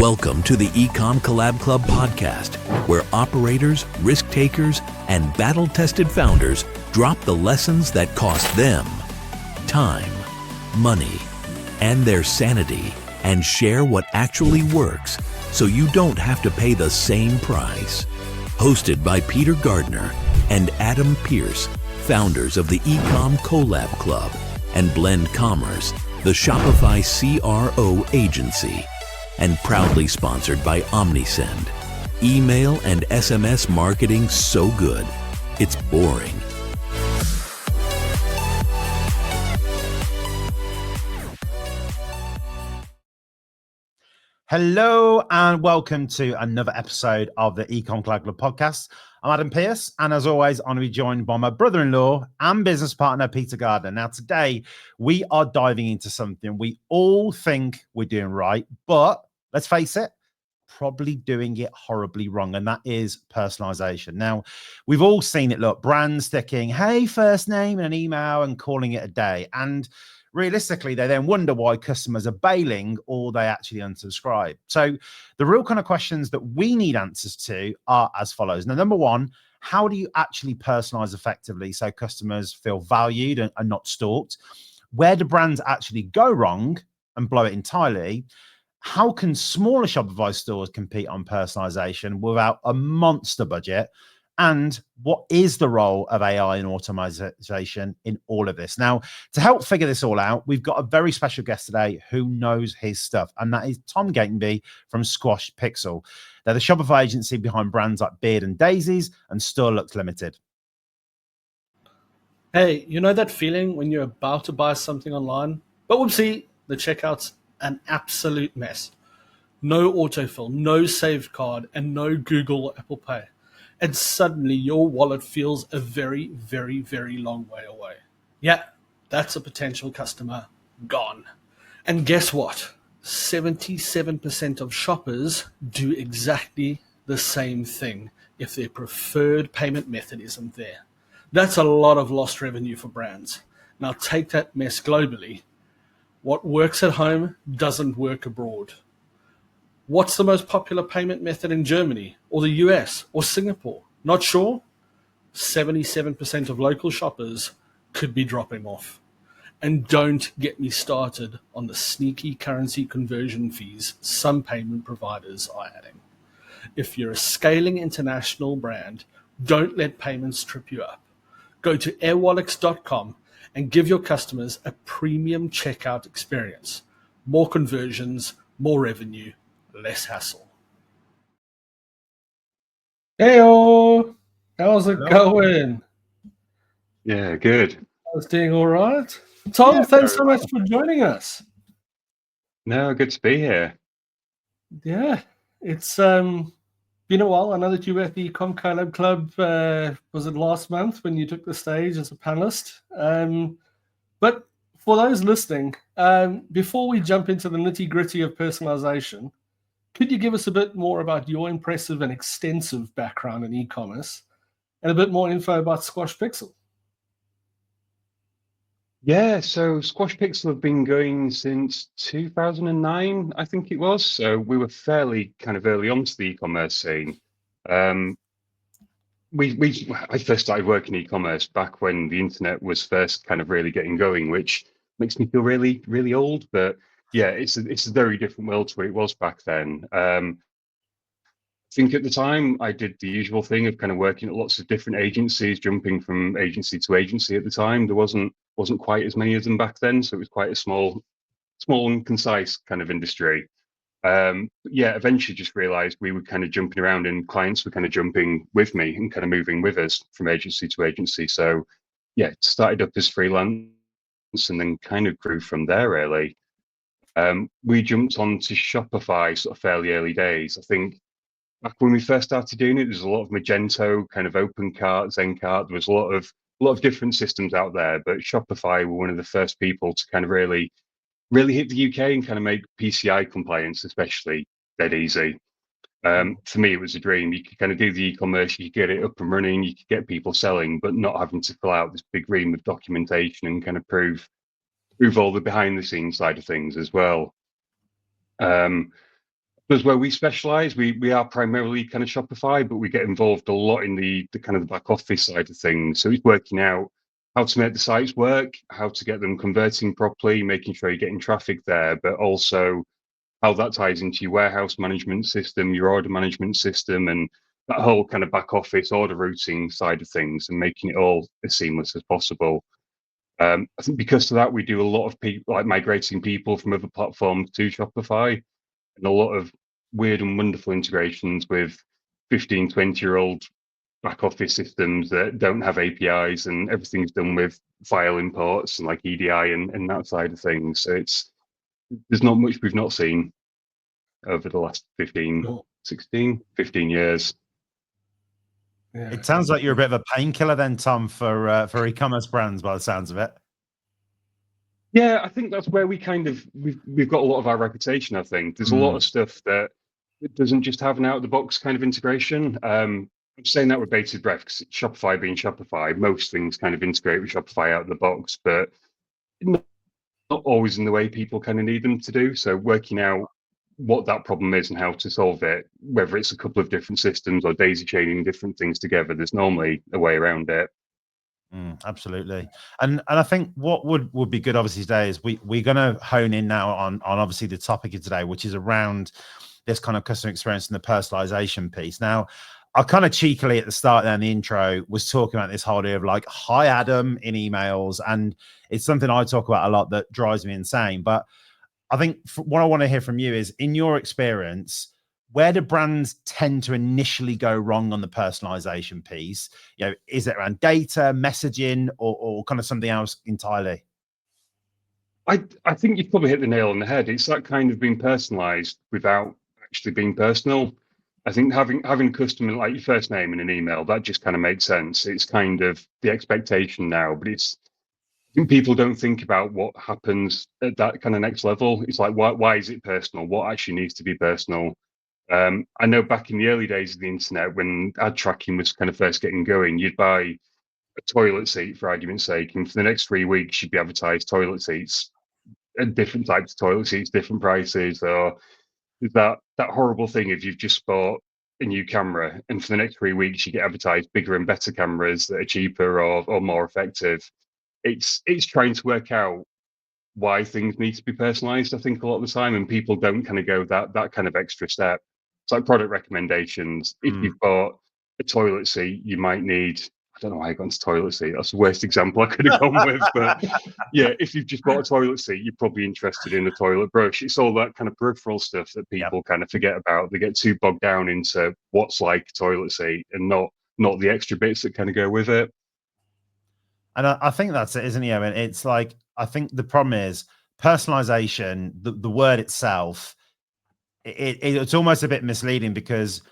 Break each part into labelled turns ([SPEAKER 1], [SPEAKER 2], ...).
[SPEAKER 1] Welcome to the eCom Collab Club podcast, where operators, risk takers, and battle-tested founders drop the lessons that cost them time, money, and their sanity, and share what actually works so you don't have to pay the same price. Hosted by Peter Gardner and Adam Pierce, founders of the eCom Collab Club and Blend Commerce, the Shopify CRO agency, and proudly sponsored by OmniSend. Email and SMS marketing so good, it's boring.
[SPEAKER 2] Hello and welcome to another episode of the eCom Collab Club podcast. I'm Adam Pierce, and as always, I'm going to be joined by my brother-in-law and business partner, Peter Gardner. Now, today, we are diving into something we all think we're doing right, but let's face it, probably doing it horribly wrong, and that is personalization. Now, we've all seen it. Look, brands sticking, hey, first name and an email and calling it a day. And realistically, they then wonder why customers are bailing or they actually unsubscribe. So the real kind of questions that we need answers to are as follows. Now, number one, how do you actually personalize effectively so customers feel valued and not stalked? Where do brands actually go wrong and blow it entirely? How can smaller Shopify stores compete on personalization without a monster budget? And what is the role of AI and automation in all of this? Now, to help figure this all out, we've got a very special guest today who knows his stuff, and that is Tom Gatenby from Squash Pixel. They're the Shopify agency behind brands like Beard and Daisies and Store Looks Limited.
[SPEAKER 3] Hey, you know that feeling when you're about to buy something online, but whoopsie, the checkout's an absolute mess. No autofill, no saved card, and no Google or Apple Pay. And suddenly your wallet feels a very, very, very long way away. Yeah, that's a potential customer gone. And guess what? 77% of shoppers do exactly the same thing if their preferred payment method isn't there. That's a lot of lost revenue for brands. Now take that mess globally. What works at home doesn't work abroad. What's the most popular payment method in Germany or the US or Singapore? Not sure? 77% of local shoppers could be dropping off. And don't get me started on the sneaky currency conversion fees some payment providers are adding. If you're a scaling international brand, don't let payments trip you up. Go to airwallets.com and give your customers a premium checkout experience. More conversions, more revenue, less hassle. Heyo, how's it going?
[SPEAKER 4] Yeah, good.
[SPEAKER 3] I was doing all right. Tom, thanks so much for joining us.
[SPEAKER 4] No, good to be here.
[SPEAKER 3] Yeah, it's been a while. I know that you were at the eCom Collab Club, was it last month when you took the stage as a panelist? But for those listening, before we jump into the nitty-gritty of personalization, could you give us a bit more about your impressive and extensive background in e-commerce and a bit more info about Squash Pixel?
[SPEAKER 4] Yeah, so Squash Pixel have been going since 2009, I think it was. So we were fairly kind of early onto the e-commerce scene. I first started working e-commerce back when the internet was first kind of really getting going, which makes me feel really, really old. But yeah, it's a very different world to what it was back then. I think at the time I did the usual thing of kind of working at lots of different agencies, jumping from agency to agency at the time. There wasn't quite as many of them back then, so it was quite a small and concise kind of industry. Yeah, eventually just realized we were kind of jumping around and clients were kind of jumping with me and kind of moving with us from agency to agency. So yeah, it started up as freelance and then kind of grew from there really. We jumped onto Shopify sort of fairly early days. I think back when we first started doing it, there was a lot of Magento, kind of open cart, Zencart. There was a lot of different systems out there, but Shopify were one of the first people to kind of really hit the UK and kind of make PCI compliance, especially, dead easy. For me, it was a dream. You could kind of do the e-commerce, you could get it up and running, you could get people selling, but not having to fill out this big ream of documentation and kind of prove all the behind the scenes side of things as well. Because where we specialize, we are primarily kind of Shopify, but we get involved a lot in the kind of the back office side of things. So it's working out how to make the sites work, how to get them converting properly, making sure you're getting traffic there, but also how that ties into your warehouse management system, your order management system, and that whole kind of back office order routing side of things, and making it all as seamless as possible. I think because of that, we do a lot of people like migrating people from other platforms to Shopify, and a lot of weird and wonderful integrations with 15, 20-year-old back office systems that don't have APIs, and everything's done with file imports and like EDI and that side of things. So there's not much we've not seen over the last 15, 16, 15 years.
[SPEAKER 3] Yeah.
[SPEAKER 2] It sounds like you're a bit of a painkiller then, Tom, for e-commerce brands by the sounds of it.
[SPEAKER 4] Yeah, I think that's where we've got a lot of our reputation. I think there's a lot of stuff that it doesn't just have an out of the box kind of integration. I'm saying that with bated breath because Shopify being Shopify, most things kind of integrate with Shopify out of the box, but not always in the way people kind of need them to do. So working out what that problem is and how to solve it, whether it's a couple of different systems or daisy chaining different things together, there's normally a way around it.
[SPEAKER 2] Absolutely. And I think what would be good obviously today is we're going to hone in now on obviously the topic of today, which is around this kind of customer experience and the personalization piece. Now, I kind of cheekily at the start there in the intro was talking about this whole idea of like, hi Adam in emails. And it's something I talk about a lot that drives me insane. But I think what I want to hear from you is, in your experience, where do brands tend to initially go wrong on the personalization piece? You know, is it around data, messaging, or kind of something else entirely?
[SPEAKER 4] I think you've probably hit the nail on the head. It's that kind of being personalized without actually being personal. I think having a customer like your first name in an email, that just kind of makes sense. It's kind of the expectation now, but I think people don't think about what happens at that kind of next level. It's like, why is it personal? What actually needs to be personal? I know back in the early days of the internet, when ad tracking was kind of first getting going, you'd buy a toilet seat for argument's sake, and for the next 3 weeks, you'd be advertised toilet seats, different types of toilet seats, different prices, or that horrible thing if you've just bought a new camera and for the next 3 weeks you get advertised bigger and better cameras that are cheaper or more effective. It's trying to work out why things need to be personalized, I think, a lot of the time, and people don't kind of go that kind of extra step. It's like product recommendations. If you've bought a toilet seat, you might need, I don't know why I got into toilet seat. That's the worst example I could have gone with. But yeah, if you've just bought a toilet seat, you're probably interested in a toilet brush. It's all that kind of peripheral stuff that people kind of forget about. They get too bogged down into what's like a toilet seat and not the extra bits that kind of go with it.
[SPEAKER 2] And I think that's it, isn't it? I mean, it's like, I think the problem is personalization, the word itself, it's almost a bit misleading because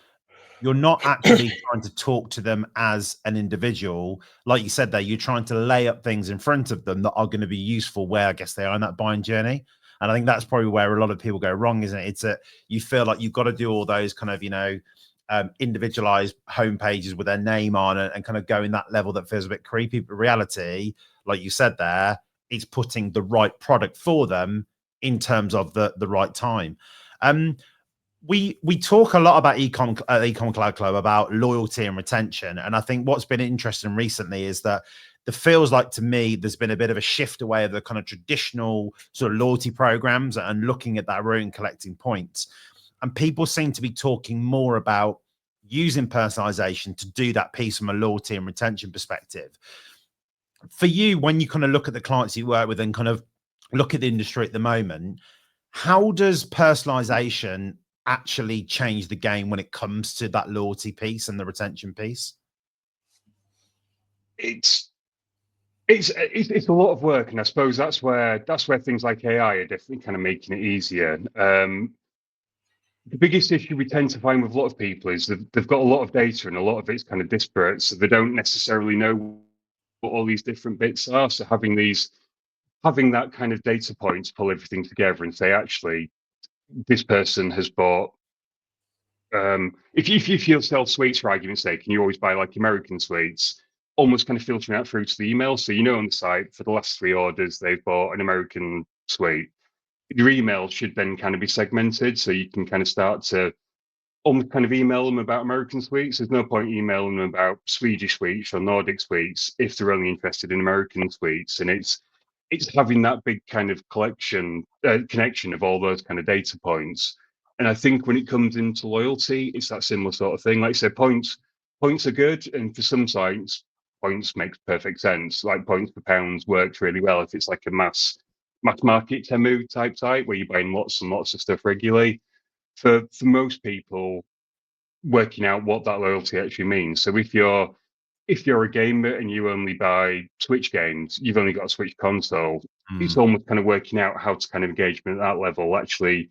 [SPEAKER 2] you're not actually trying to talk to them as an individual. Like you said there, you're trying to lay up things in front of them that are going to be useful where I guess they are in that buying journey. And I think that's probably where a lot of people go wrong, isn't it? It's that you feel like you've got to do all those kind of, individualized homepages with their name on and kind of go in that level that feels a bit creepy. But reality, like you said there, it's putting the right product for them in terms of the right time. We talk a lot about Ecom Cloud Club about loyalty and retention, and I think what's been interesting recently is that it feels like to me there's been a bit of a shift away of the kind of traditional sort of loyalty programs and looking at that route and collecting points, and people seem to be talking more about using personalization to do that piece from a loyalty and retention perspective. For you, when you kind of look at the clients you work with and kind of look at the industry at the moment, how does personalization actually change the game when it comes to that loyalty piece and the retention piece?
[SPEAKER 4] It's a lot of work, and I suppose that's where things like AI are definitely kind of making it easier. The biggest issue we tend to find with a lot of people is that they've got a lot of data and a lot of it's kind of disparate, so they don't necessarily know what all these different bits are. So having that kind of data point to pull everything together and say, actually, this person has bought. If you sell sweets for argument's sake, and you always buy like American sweets, almost kind of filtering out through to the email. So on the site for the last 3 orders, they've bought an American sweet. your email should then kind of be segmented, so you can kind of start to almost kind of email them about American sweets. There's no point emailing them about Swedish sweets or Nordic sweets if they're only interested in American sweets. And it's having that big kind of connection of all those kind of data points. And I think when it comes into loyalty, it's that similar sort of thing. Like I said, points are good, and for some sites, points makes perfect sense. Like points per pounds works really well if it's like a mass market Temu type site where you're buying lots and lots of stuff regularly. For most people, working out what that loyalty actually means. So if you're a gamer and you only buy Switch games, you've only got a Switch console. It's almost kind of working out how to kind of engage them at that level, actually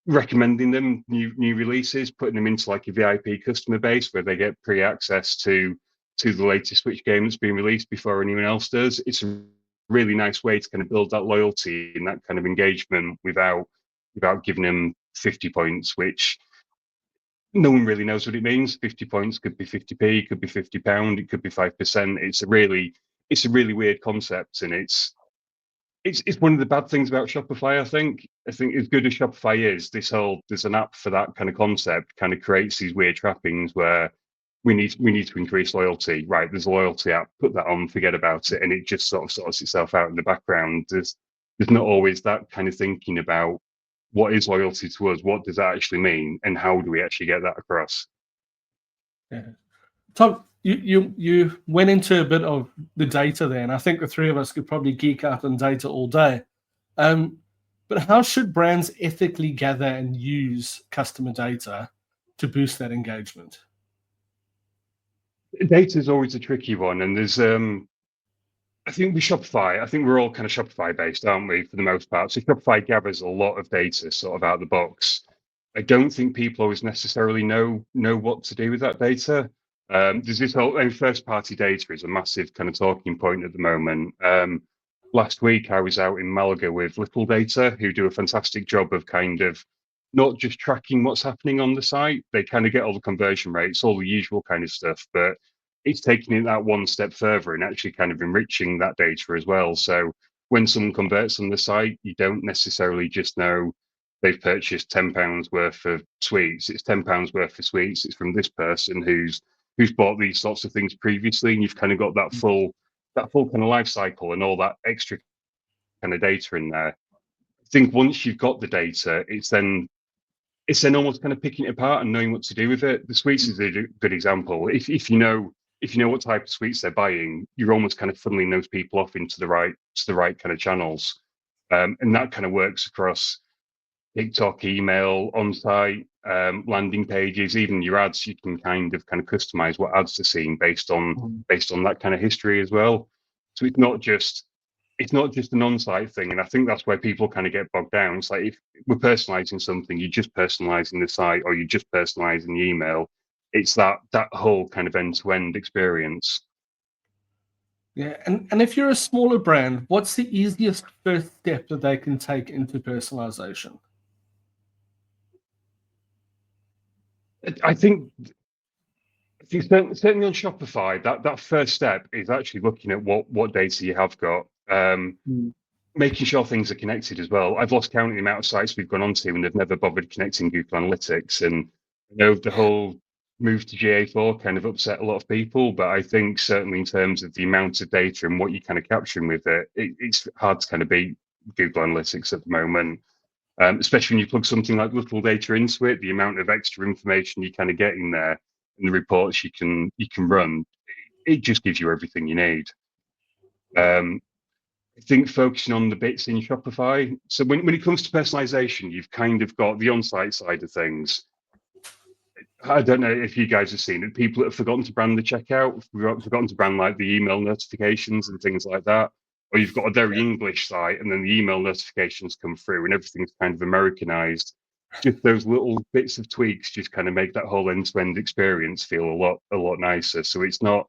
[SPEAKER 4] recommending them new releases, putting them into like a VIP customer base where they get pre-access to the latest Switch game that's being released before anyone else does. It's a really nice way to kind of build that loyalty and that kind of engagement without giving them 50 points, which no one really knows what it means. 50 points could be 50p, could be £50, it could be 5%. It's a really weird concept, and it's one of the bad things about Shopify. I think as good as Shopify is, there's an app for that kind of concept kind of creates these weird trappings where we need to increase loyalty. Right, there's a loyalty app, put that on, forget about it, and it just sort of sorts itself out in the background. There's not always that kind of thinking about what is loyalty to us, what does that actually mean, and how do we actually get that across?
[SPEAKER 3] Yeah. Tom, you went into a bit of the data there, and I think the three of us could probably geek out on data all day. But how should brands ethically gather and use customer data to boost that engagement?
[SPEAKER 4] Data is always a tricky one, and there's I think with Shopify, I think we're all kind of Shopify based, aren't we, for the most part? So Shopify gathers a lot of data sort of out of the box. I don't think people always necessarily know what to do with that data. There's this whole first party data is a massive kind of talking point at the moment. Last week I was out in Malaga with Little Data, who do a fantastic job of kind of not just tracking what's happening on the site. They kind of get all the conversion rates, all the usual kind of stuff, but it's taking it that one step further and actually kind of enriching that data as well. So when someone converts on the site, you don't necessarily just know they've purchased £10 worth of sweets. It's £10 worth of sweets. It's from this person who's bought these sorts of things previously, and you've kind of got that full kind of life cycle and all that extra kind of data in there. I think once you've got the data, it's then almost kind of picking it apart and knowing what to do with it. The sweets is a good example. If you know what type of sweets they're buying, you're almost kind of funneling those people off into the right kind of channels, and that kind of works across TikTok, email, on-site, landing pages, even your ads. You can kind of customize what ads are seeing based on that kind of history as well. So it's not just an on-site thing, and I think that's where people kind of get bogged down. It's like if we're personalizing something, you're just personalizing the site, or you're just personalizing the email. It's that whole kind of end-to-end experience.
[SPEAKER 3] Yeah, and if you're a smaller brand, what's the easiest first step that they can take into personalization?
[SPEAKER 4] I think certainly on Shopify, that first step is actually looking at what data you have got, making sure things are connected as well. I've lost count of the amount of sites we've gone onto and they've never bothered connecting Google Analytics, and I know the whole move to GA4 kind of upset a lot of people, but I think certainly in terms of the amount of data and what you're kind of capturing with it, it's hard to kind of beat Google Analytics at the moment. Especially when you plug something like Little Data into it, the amount of extra information you kind of get in there and the reports you can run, it just gives you everything you need. I think focusing on the bits in Shopify. So when it comes to personalization, you've kind of got the on-site side of things. I don't know if you guys have seen it. People that have forgotten to brand the checkout, forgotten to brand like the email notifications and things like that. Or you've got a very English site and then the email notifications come through and everything's kind of Americanized. Just those little bits of tweaks just kind of make that whole end-to-end experience feel a lot nicer. So it's not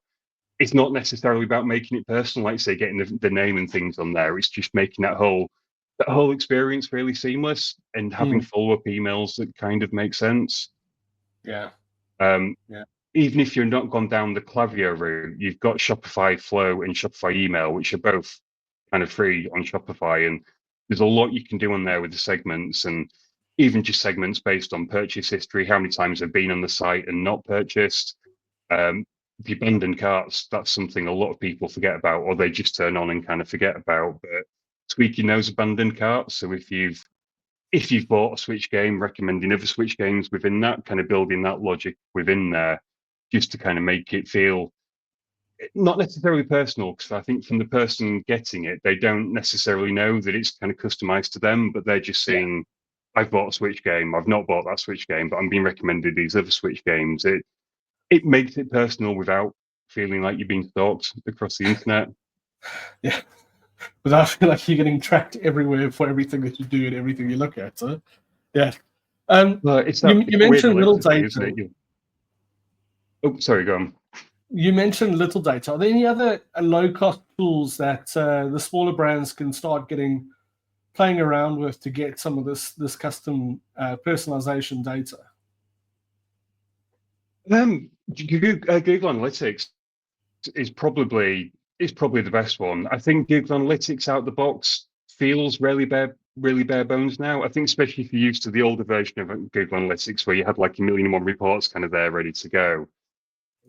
[SPEAKER 4] necessarily about making it personal, like say getting the name and things on there. It's just making that whole experience really seamless and having follow-up emails that kind of make sense.
[SPEAKER 3] Yeah.
[SPEAKER 4] Even if you're not gone down the Klaviyo route, you've got Shopify Flow and Shopify Email, which are both kind of free on Shopify. And there's a lot you can do on there with the segments, and even just segments based on purchase history, how many times they've been on the site and not purchased. The abandoned carts, that's something a lot of people forget about, or they just turn on and kind of forget about. But tweaking those abandoned carts, so if you've bought a Switch game, recommending other Switch games within that, kind of building that logic within there, just to kind of make it feel not necessarily personal, because I think from the person getting it, they don't necessarily know that it's kind of customized to them, but they're just seeing, I've bought a Switch game, I've not bought that Switch game, but I'm being recommended these other Switch games. It makes it personal without feeling like you're being stalked across the internet.
[SPEAKER 3] Yeah. Without feeling like you're getting tracked everywhere for everything that you do and everything you look at. So, yeah.
[SPEAKER 4] Well, it's that
[SPEAKER 3] You mentioned little
[SPEAKER 4] electricity,
[SPEAKER 3] data.
[SPEAKER 4] isn't it? Oh, sorry, go on.
[SPEAKER 3] You mentioned little data. Are there any other low-cost tools that the smaller brands can start playing around with to get some of this custom personalization data?
[SPEAKER 4] Google Analytics is probably the best one. I think Google Analytics out the box feels really bare bones now. I think especially if you're used to the older version of Google Analytics where you had like 1,000,001 reports kind of there ready to go.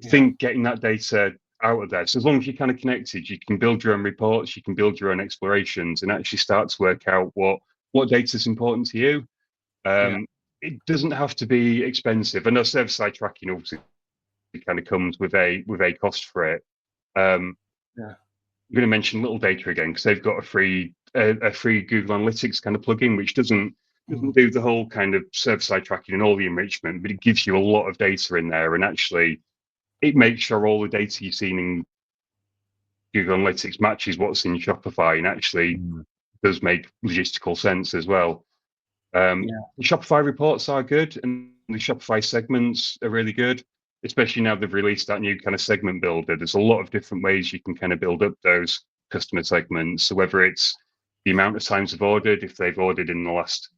[SPEAKER 4] I think getting that data out of there, so as long as you're kind of connected, you can build your own reports, you can build your own explorations, and actually start to work out what data is important to you. It doesn't have to be expensive. I know server-side tracking obviously kind of comes with a cost for it. I'm going to mention Little Data again because they've got a free Google Analytics kind of plugin, which doesn't do the whole kind of server-side tracking and all the enrichment, but it gives you a lot of data in there, and actually it makes sure all the data you've seen in Google Analytics matches what's in Shopify, and actually does make logistical sense as well. The Shopify reports are good, and the Shopify segments are really good, especially now they've released that new kind of segment builder. There's a lot of different ways you can kind of build up those customer segments. So whether it's the amount of times they've ordered, if they've ordered in the last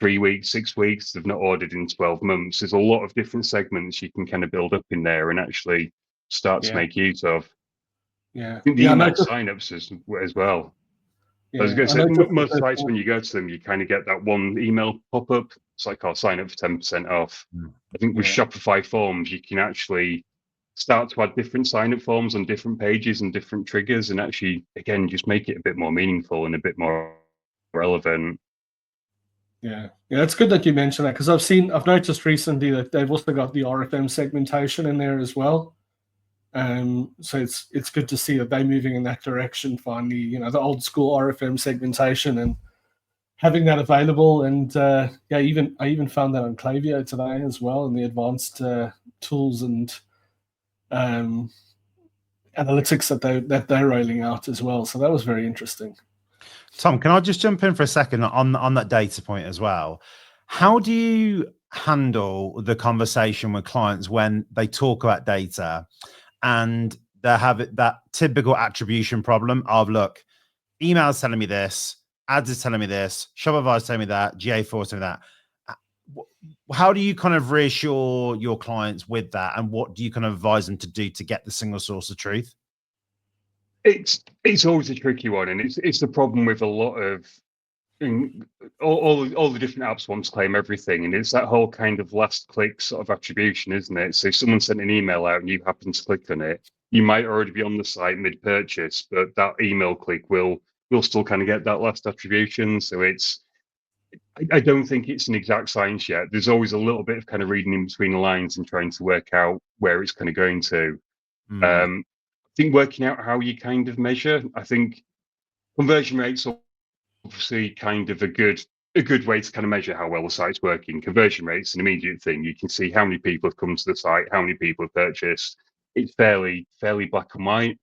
[SPEAKER 4] 3 weeks, 6 weeks, they've not ordered in 12 months, there's a lot of different segments you can kind of build up in there and actually start to make use of.
[SPEAKER 3] Yeah.
[SPEAKER 4] I think the email signups as well. I was going to say, most sites, when you go to them, you kind of get that one email pop up. It's like, I'll sign up for 10% off. I think with Shopify forms, you can actually start to add different sign up forms on different pages and different triggers, and actually, again, just make it a bit more meaningful and a bit more relevant.
[SPEAKER 3] Yeah, it's good that you mentioned that, because I've noticed recently that they've also got the RFM segmentation in there as well. So it's good to see that they're moving in that direction finally. The old school RFM segmentation and having that available. And I even found that on Klaviyo today as well, and the advanced tools and analytics that they're rolling out as well. So that was very interesting.
[SPEAKER 2] Tom, can I just jump in for a second on that data point as well? How do you handle the conversation with clients when they talk about data and they have that typical attribution problem of, look, email is telling me this, ads is telling me this, Shopify is telling me that, GA4 is telling me that. How do you kind of reassure your clients with that, and what do you kind of advise them to do to get the single source of truth?
[SPEAKER 4] It's always a tricky one, and it's the problem with a lot of all the different apps want to claim everything, and it's that whole kind of last click sort of attribution, isn't it? So if someone sent an email out and you happen to click on it, you might already be on the site mid-purchase, but that email click will still kind of get that last attribution. So I don't think it's an exact science yet. There's always a little bit of kind of reading in between the lines and trying to work out where it's kind of going to. I think working out how you kind of measure, I think conversion rates are obviously kind of a good way to kind of measure how well the site's working. Conversion rate's an immediate thing. You can see how many people have come to the site, how many people have purchased. It's fairly black and white.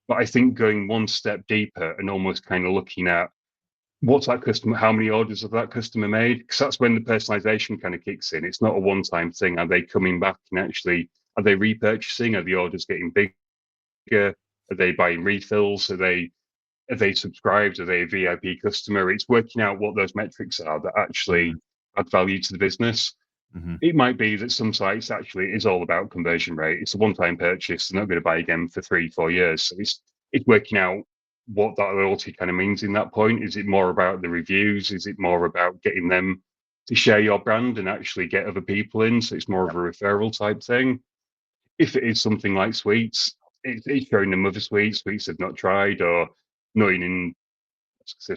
[SPEAKER 4] But I think going one step deeper and almost kind of looking at what's that customer, how many orders have that customer made? Because that's when the personalization kind of kicks in. It's not a one-time thing. Are they coming back and actually, are they repurchasing? Are the orders getting bigger? Are they buying refills? Are they subscribed? Are they a VIP customer? It's working out what those metrics are that actually add value to the business. It might be that some sites actually is all about conversion rate. It's a one-time purchase. They're not going to buy again for 3-4 years. So it's working out what that loyalty kind of means in that point. Is it more about the reviews? Is it more about getting them to share your brand and actually get other people in? So it's more of a referral type thing. If it is something like sweets, it's showing them other sweets they've not tried, or knowing in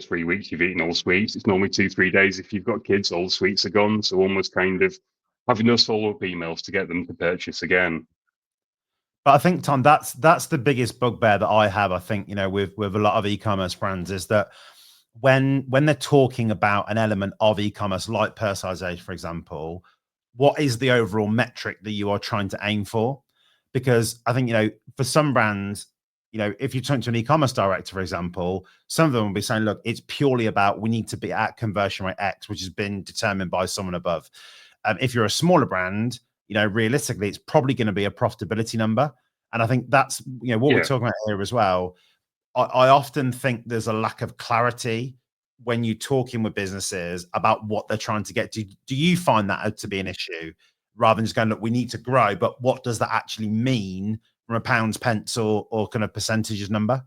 [SPEAKER 4] 3 weeks you've eaten all the sweets. It's normally 2-3 days. If you've got kids, all the sweets are gone. So almost kind of having those follow-up emails to get them to purchase again.
[SPEAKER 2] But I think, Tom, that's the biggest bugbear that I have. I think, with a lot of e-commerce brands, is that when they're talking about an element of e-commerce like personalization, for example, what is the overall metric that you are trying to aim for? Because I think, for some brands, if you turn to an e-commerce director, for example, some of them will be saying, look, it's purely about, we need to be at conversion rate X, which has been determined by someone above. If you're a smaller brand, realistically, it's probably going to be a profitability number. And I think that's, what we're talking about here as well. I often think there's a lack of clarity when you're talking with businesses about what they're trying to get to. Do you find that to be an issue, rather than just going, look, we need to grow, but what does that actually mean from a pounds, pence, or kind of percentages number?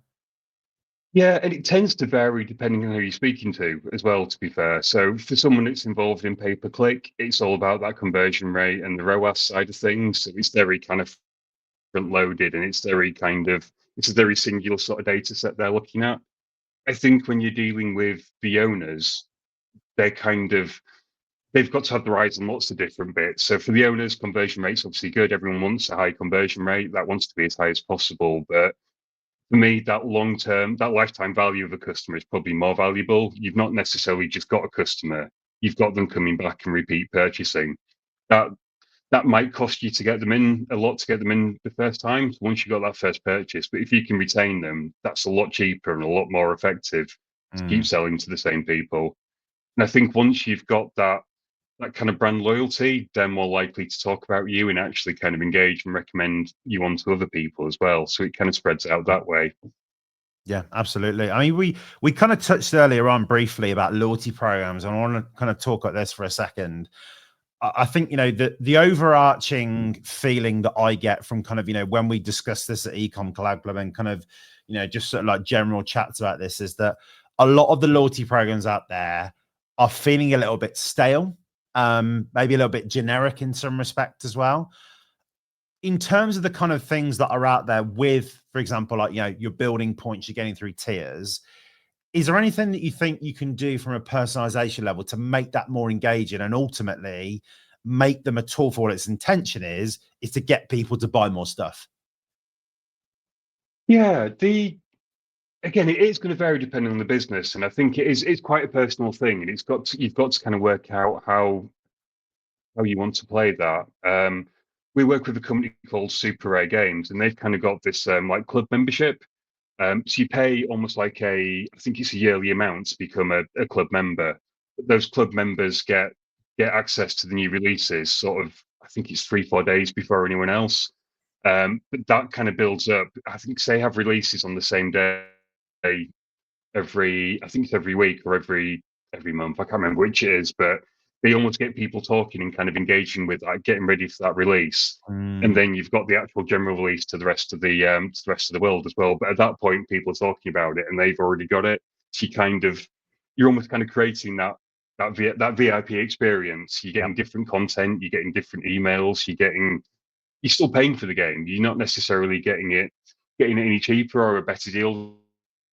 [SPEAKER 4] Yeah, and it tends to vary depending on who you're speaking to as well, to be fair. So for someone that's involved in pay-per-click, it's all about that conversion rate and the ROAS side of things. So it's very kind of front-loaded, and it's a very singular sort of data set they're looking at. I think when you're dealing with the owners, they've got to have their eyes on lots of different bits. So for the owners, conversion rate's obviously good. Everyone wants a high conversion rate. That wants to be as high as possible. But for me, that lifetime value of a customer is probably more valuable. You've not necessarily just got a customer, you've got them coming back and repeat purchasing. That might cost you to get them in the first time, once you got that first purchase. But if you can retain them, that's a lot cheaper and a lot more effective to keep selling to the same people. And I think once you've got that kind of brand loyalty, they're more likely to talk about you and actually kind of engage and recommend you on to other people as well. So it kind of spreads out that way.
[SPEAKER 2] Yeah, absolutely. I mean, we kind of touched earlier on briefly about loyalty programs, and I want to kind of talk about this for a second. I think, the overarching feeling that I get from kind of, when we discuss this at Ecom Collab Club and kind of, just sort of like general chats about this, is that a lot of the loyalty programs out there are feeling a little bit stale, maybe a little bit generic in some respect as well. In terms of the kind of things that are out there with, for example, like, your building points, you're getting through tiers, is there anything that you think you can do from a personalization level to make that more engaging and ultimately make them a tool for what its intention is to get people to buy more stuff?
[SPEAKER 4] Yeah, again, it is going to vary depending on the business, and I think it's quite a personal thing, and you've got to kind of work out how you want to play that. We work with a company called Super Rare Games, and they've kind of got this like club membership. So you pay almost like I think it's a yearly amount to become a club member. Those club members get access to the new releases sort of, I think it's 3-4 days before anyone else. But that kind of builds up. I think they have releases on the same day I think it's every week or every month. I can't remember which it is, but they almost get people talking and kind of engaging with like getting ready for that release. And then you've got the actual general release to the rest of the world as well. But at that point, people are talking about it and they've already got it. So you're almost kind of creating that VIP experience. You're getting different content, you're getting different emails, you're still paying for the game. You're not necessarily getting it any cheaper or a better deal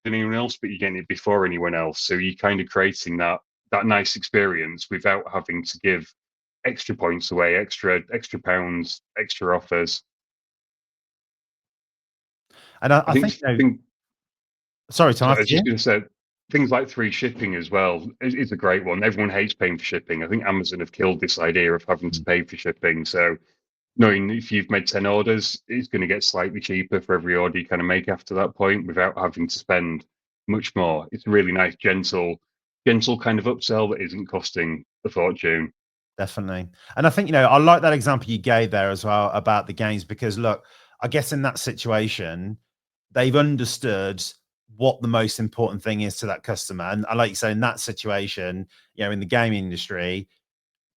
[SPEAKER 4] than anyone else, but you're getting it before anyone else. So you're kind of creating that nice experience without having to give extra points away, extra pounds, extra offers.
[SPEAKER 2] And I think sorry, Tom.
[SPEAKER 4] I was just going to say things like free shipping as well is a great one. Everyone hates paying for shipping. I think Amazon have killed this idea of having to pay for shipping. So knowing if you've made 10 orders, it's going to get slightly cheaper for every order you kind of make after that point without having to spend much more. It's a really nice, gentle kind of upsell that isn't costing a fortune.
[SPEAKER 2] Definitely. And I think, I like that example you gave there as well about the games, because look, I guess in that situation, they've understood what the most important thing is to that customer. And I like you say, in that situation, in the gaming industry,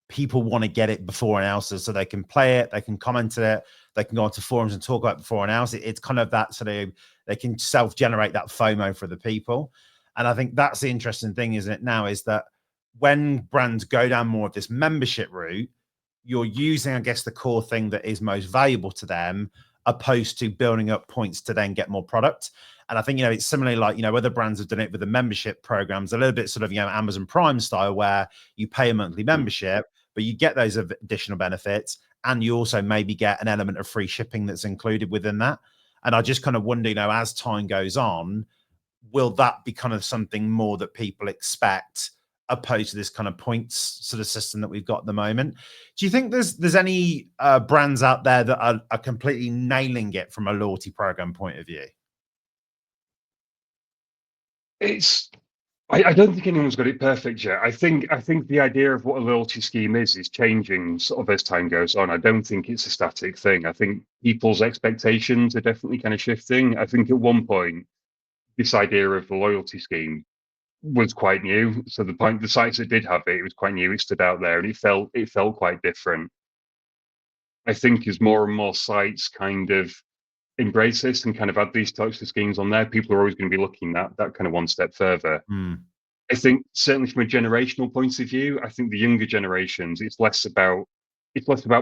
[SPEAKER 2] people want to get it before anyone else, so they can play it, they can comment on it, they can go onto forums and talk about it before anyone else. It's kind of that sort of, they can self-generate that FOMO for the people. And I think that's the interesting thing, isn't it, now, is that when brands go down more of this membership route, you're using, I guess, the core thing that is most valuable to them, opposed to building up points to then get more product. And I think, it's similarly like, other brands have done it with the membership programs, a little bit sort of, Amazon Prime style, where you pay a monthly membership, but you get those additional benefits. And you also maybe get an element of free shipping that's included within that. And I just kind of wonder, as time goes on, will that be kind of something more that people expect, opposed to this kind of points sort of system that we've got at the moment? Do you think there's any brands out there that are completely nailing it from a loyalty program point of view?
[SPEAKER 4] I don't think anyone's got it perfect yet. I think the idea of what a loyalty scheme is changing sort of as time goes on. I don't think it's a static thing. I think people's expectations are definitely kind of shifting. I think at one point, this idea of the loyalty scheme was quite new. So the sites that did have it was quite new. It stood out there, and it felt quite different. I think as more and more sites kind of embrace this and kind of add these types of schemes on there, people are always going to be looking at that kind of one step further. I think certainly from a generational point of view, I think the younger generations, it's less about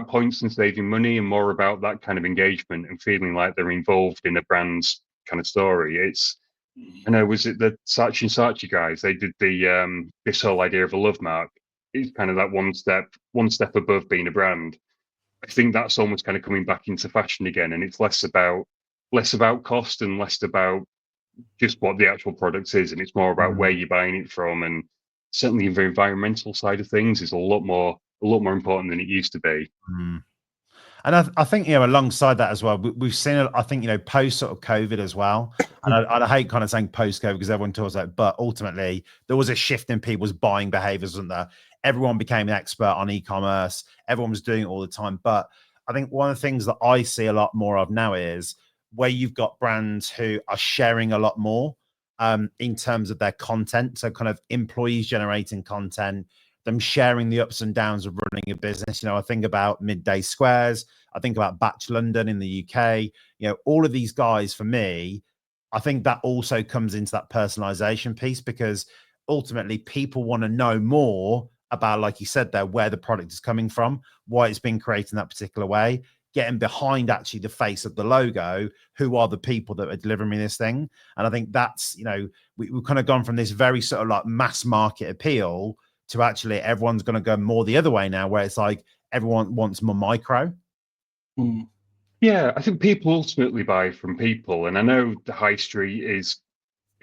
[SPEAKER 4] points and saving money, and more about that kind of engagement and feeling like they're involved in a brand's kind of story. Was it the Saatchi guys? They did the this whole idea of a love mark. It's kind of that one step above being a brand. I think that's almost kind of coming back into fashion again, and it's less about cost and less about just what the actual product is, and it's more about where you're buying it from. And certainly the environmental side of things is a lot more important than it used to be.
[SPEAKER 2] And I think, alongside that as well, we've seen, I think, post sort of COVID as well. And I hate kind of saying post COVID because everyone talks about it, but ultimately there was a shift in people's buying behaviors, wasn't there? Everyone became an expert on e-commerce. Everyone was doing it all the time. But I think one of the things that I see a lot more of now is where you've got brands who are sharing a lot more in terms of their content. So kind of employees generating content, them sharing the ups and downs of running a business. I think about Midday Squares. I think about Batch London in the UK. All of these guys, for me, I think that also comes into that personalization piece, because ultimately people want to know more about, like you said there, where the product is coming from, why it's been created in that particular way, getting behind actually the face of the logo, who are the people that are delivering me this thing. And I think that's, we've kind of gone from this very sort of like mass market appeal to actually everyone's going to go more the other way now, where it's like everyone wants more micro.
[SPEAKER 4] Yeah, I think people ultimately buy from people. And I know the high street is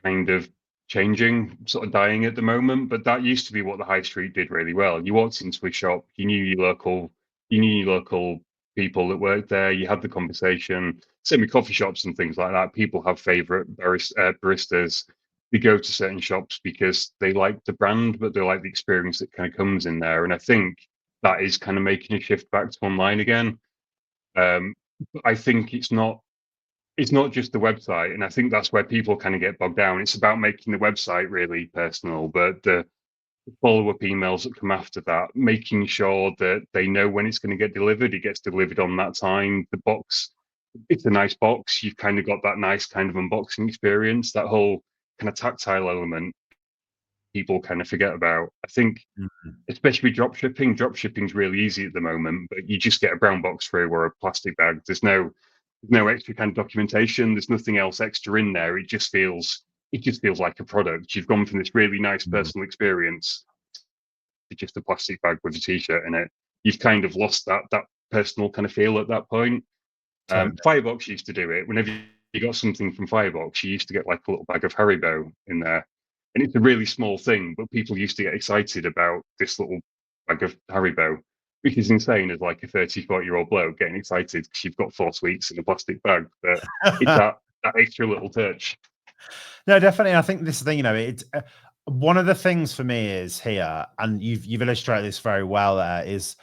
[SPEAKER 4] kind of changing, sort of dying at the moment, but that used to be what the high street did really well. You walked into a shop, you knew your local people that worked there, you had the conversation. Same with coffee shops and things like that. People have favorite baristas. They go to certain shops because they like the brand, but they like the experience that kind of comes in there. And I think that is kind of making a shift back to online again. I think it's not just the website, and I think that's where people kind of get bogged down. It's about making the website really personal, but the follow-up emails that come after that, making sure that they know when it's going to get delivered, it gets delivered on that time. The box, it's a nice box. You've kind of got that nice kind of unboxing experience, that whole kind of tactile element people kind of forget about. I think, especially with drop shipping's really easy at the moment, but you just get a brown box through or a plastic bag. There's no extra kind of documentation. There's nothing else extra in there. It just feels like a product. You've gone from this really nice personal experience to just a plastic bag with a t-shirt in it. You've kind of lost that personal kind of feel at that point. Firebox used to do it. Whenever you got something from Firebox, you used to get like a little bag of Haribo in there. And it's a really small thing, but people used to get excited about this little bag of Haribo, which is insane as like a 30, 40-year-old bloke getting excited because you've got 4 sweets in a plastic bag. But it's that extra little touch.
[SPEAKER 2] No, definitely. I think this thing, it's one of the things for me is here, and you've illustrated this very well there, is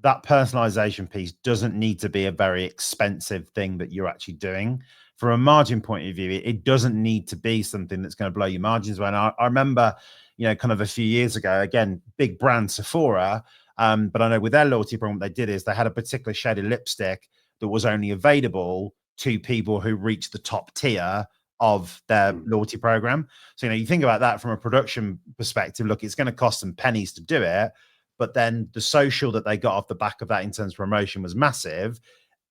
[SPEAKER 2] that personalization piece doesn't need to be a very expensive thing that you're actually doing. From a margin point of view, it doesn't need to be something that's going to blow your margins away. And I remember, kind of a few years ago, again, big brand Sephora, But I know with their loyalty program, what they did is they had a particular shade of lipstick that was only available to people who reached the top tier of their loyalty program. So, you think about that from a production perspective. Look, it's going to cost them pennies to do it, but then the social that they got off the back of that in terms of promotion was massive.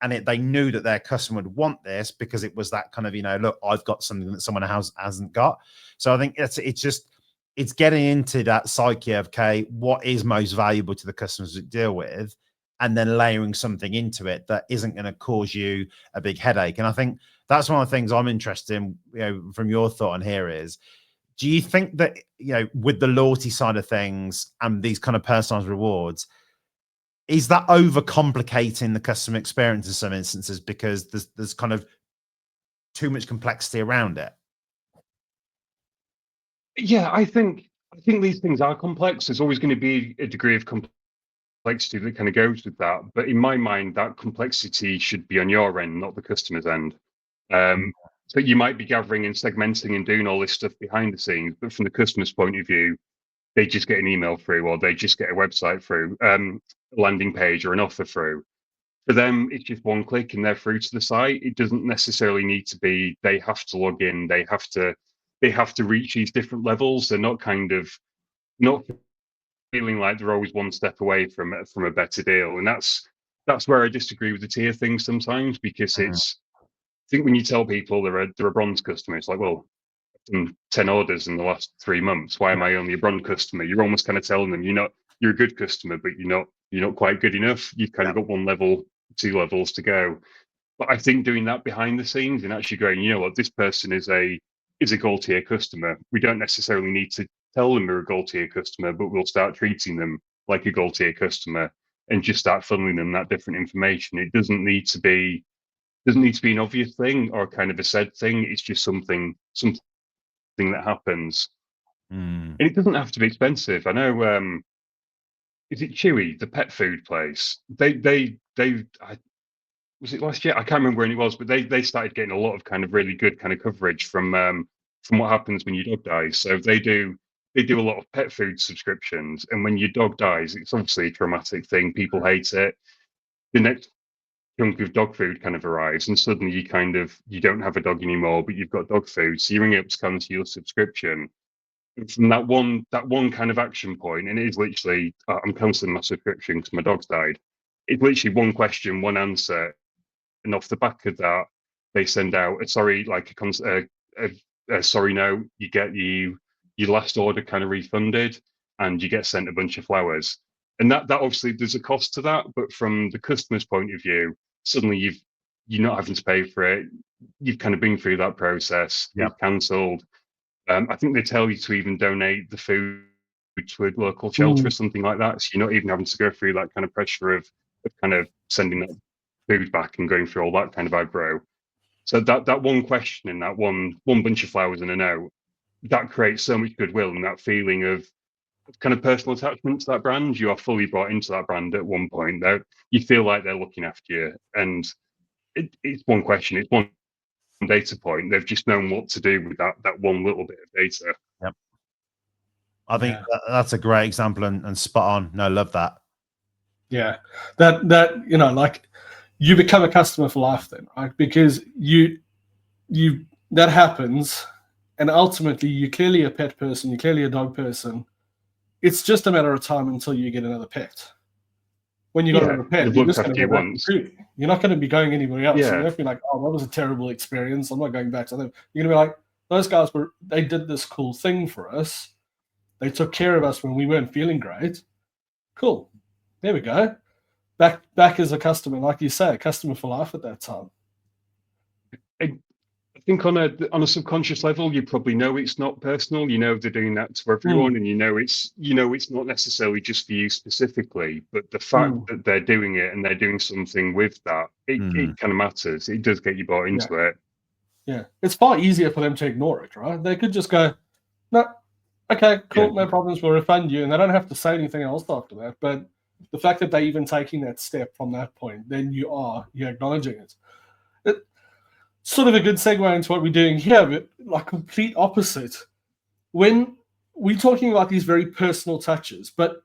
[SPEAKER 2] And they knew that their customer would want this because it was that kind of, look, I've got something that someone else hasn't got. So I think it's getting into that psyche of, okay, what is most valuable to the customers we deal with, and then layering something into it that isn't going to cause you a big headache. And I think that's one of the things I'm interested in, from your thought on here is, do you think that, with the loyalty side of things and these kind of personalized rewards, is that overcomplicating the customer experience in some instances because there's kind of too much complexity around it?
[SPEAKER 4] Yeah, I think these things are complex. There's always going to be a degree of complexity that kind of goes with that. But in my mind, that complexity should be on your end, not the customer's end. So you might be gathering and segmenting and doing all this stuff behind the scenes, but from the customer's point of view, they just get an email through, or they just get a website through, a landing page or an offer through. For them, it's just one click and they're through to the site. It doesn't necessarily need to be, they have to log in, they have to reach these different levels. They're not feeling like they're always one step away from a better deal. And that's where I disagree with the tier thing sometimes, because I think when you tell people they're a bronze customer, it's like, well, I've done 10 orders in the last 3 months. Why am I only a bronze customer? You're almost kind of telling them you're a good customer, but you're not quite good enough. You've kind of got 1 level, 2 levels to go. But I think doing that behind the scenes and actually going, what, this person is a gold tier customer. We don't necessarily need to tell them they're a gold tier customer, but we'll start treating them like a gold tier customer and just start funneling them that different information. It doesn't need to be an obvious thing or kind of a said thing. It's just something that happens. And it doesn't have to be expensive. I know, is it Chewy, the pet food place? Was it last year? I can't remember when it was, but they started getting a lot of kind of really good kind of coverage from what happens when your dog dies. So they do a lot of pet food subscriptions, and when your dog dies, it's obviously a traumatic thing. People hate it. The next chunk of dog food kind of arrives, and suddenly you don't have a dog anymore, but you've got dog food. So you ring up to cancel your subscription. And from that one kind of action point, and it is literally, I'm cancelling my subscription because my dog's died. It's literally one question, one answer. And off the back of that, they send out a sorry, like a sorry note. You get your last order kind of refunded, and you get sent a bunch of flowers. And that obviously there's a cost to that, but from the customer's point of view, suddenly you're not having to pay for it. You've kind of been through that process. It's cancelled. I think they tell you to even donate the food to a local shelter or something like that. So you're not even having to go through that kind of pressure of kind of sending that food back and going through all that kind of aggro. So that one question and that one bunch of flowers and a note, that creates so much goodwill and that feeling of kind of personal attachment to that brand. You are fully brought into that brand at one point. You feel like they're looking after you. And it's one question, it's one data point. They've just known what to do with that one little bit of data.
[SPEAKER 2] Yep. I think that's a great example and spot on. No, love that.
[SPEAKER 3] Yeah. That like you become a customer for life then, right? Because you that happens, and ultimately you're clearly a pet person, you're clearly a dog person. It's just a matter of time until you get another pet. When you got another pet, you're just going to go back to Chewy. You're not going to be going anywhere else. You're going to be like, oh, that was a terrible experience. I'm not going back to them. You're going to be like, those guys they did this cool thing for us. They took care of us when we weren't feeling great. Cool. There we go. Back as a customer, like you say, a customer for life at that time.
[SPEAKER 4] I think on a subconscious level, you probably know it's not personal. They're doing that to everyone, and it's not necessarily just for you specifically. But the fact that they're doing it and they're doing something with that, it kind of matters. It does get you bought into it.
[SPEAKER 3] Yeah, it's far easier for them to ignore it, right? They could just go, no, okay, cool, no problems, we'll refund you, and they don't have to say anything else after that. But the fact that they're even taking that step from that point, then you're acknowledging it. Sort of a good segue into what we're doing here, but like complete opposite. When we're talking about these very personal touches, but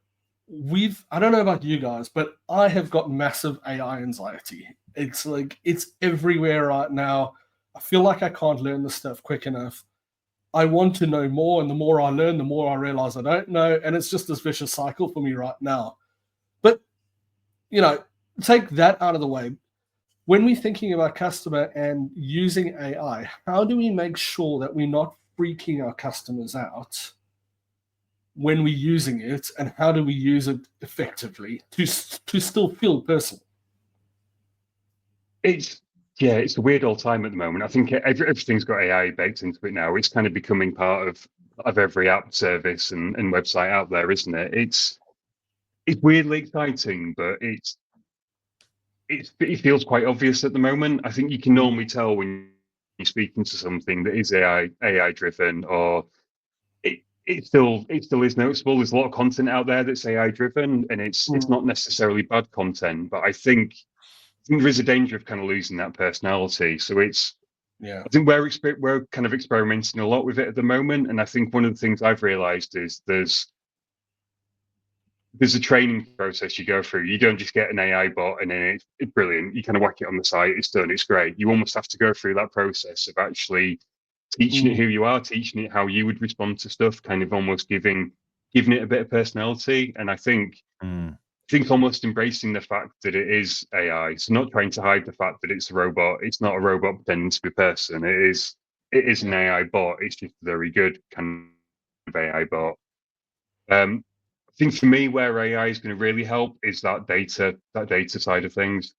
[SPEAKER 3] I don't know about you guys, but I have got massive AI anxiety. It's like, it's everywhere right now. I feel like I can't learn this stuff quick enough. I want to know more, and the more I learn, the more I realize I don't know. And it's just this vicious cycle for me right now. But, take that out of the way. When we're thinking about customer and using AI, how do we make sure that we're not freaking our customers out when we're using it, and how do we use it effectively to still feel personal?
[SPEAKER 4] It's it's a weird old time at the moment. I think everything's got AI baked into it now. It's kind of becoming part of every app, service, and website out there, isn't it? It's weirdly exciting, but it feels quite obvious at the moment. I think you can normally tell when you're speaking to something that is AI driven, or it still is noticeable. There's a lot of content out there that's AI driven, and it's not necessarily bad content, but I think there is a danger of kind of losing that personality. So I think we're kind of experimenting a lot with it at the moment, and I think one of the things I've realised is there's a training process you go through. You don't just get an AI bot and then it's brilliant. You kind of whack it on the site, it's done, it's great. You almost have to go through that process of actually teaching it who you are, teaching it how you would respond to stuff, kind of almost giving it a bit of personality. And I think almost embracing the fact that it is AI. So not trying to hide the fact that it's a robot. It's not a robot pretending to be a person. It is an AI bot. It's just a very good kind of AI bot. I think for me, where AI is going to really help is that data side of things.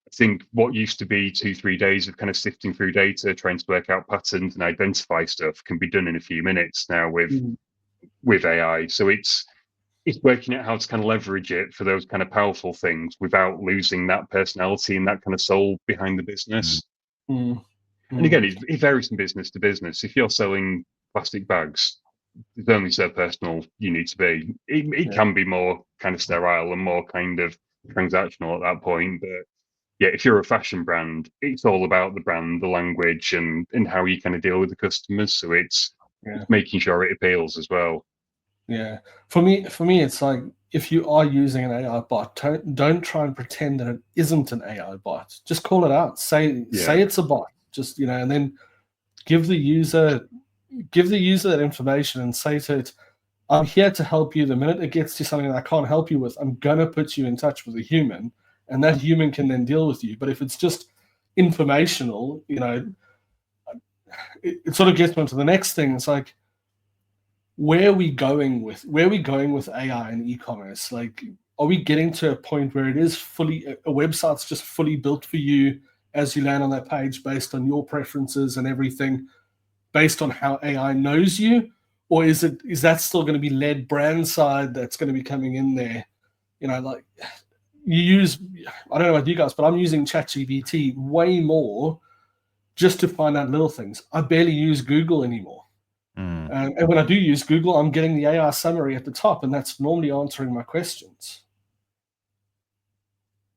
[SPEAKER 4] I think what used to be 2-3 days of kind of sifting through data, trying to work out patterns and identify stuff, can be done in a few minutes now with AI. So it's working out how to kind of leverage it for those kind of powerful things without losing that personality and that kind of soul behind the business. And again, it varies from business to business. If you're selling plastic bags, there's only so personal you need to be. It can be more kind of sterile and more kind of transactional at that point. But yeah, if you're a fashion brand, it's all about the brand, the language, and how you kind of deal with the customers. So it's making sure it appeals as well.
[SPEAKER 3] Yeah, for me, it's like, if you are using an AI bot, don't try and pretend that it isn't an AI bot. Just call it out. Say it's a bot. Just and then give the user that information and say to it, I'm here to help you. The minute it gets to something that I can't help you with, I'm gonna put you in touch with a human, and that human can then deal with you. But if it's just informational, it sort of gets on to the next thing. It's like, where are we going with AI and e-commerce? Like, are we getting to a point where it is a website's just fully built for you as you land on that page based on your preferences and everything, based on how AI knows you? Or is that still going to be led brand side that's going to be coming in there? Like, I don't know about you guys, but I'm using ChatGPT way more just to find out little things. I barely use Google anymore. And when I do use Google, I'm getting the AI summary at the top, and that's normally answering my questions.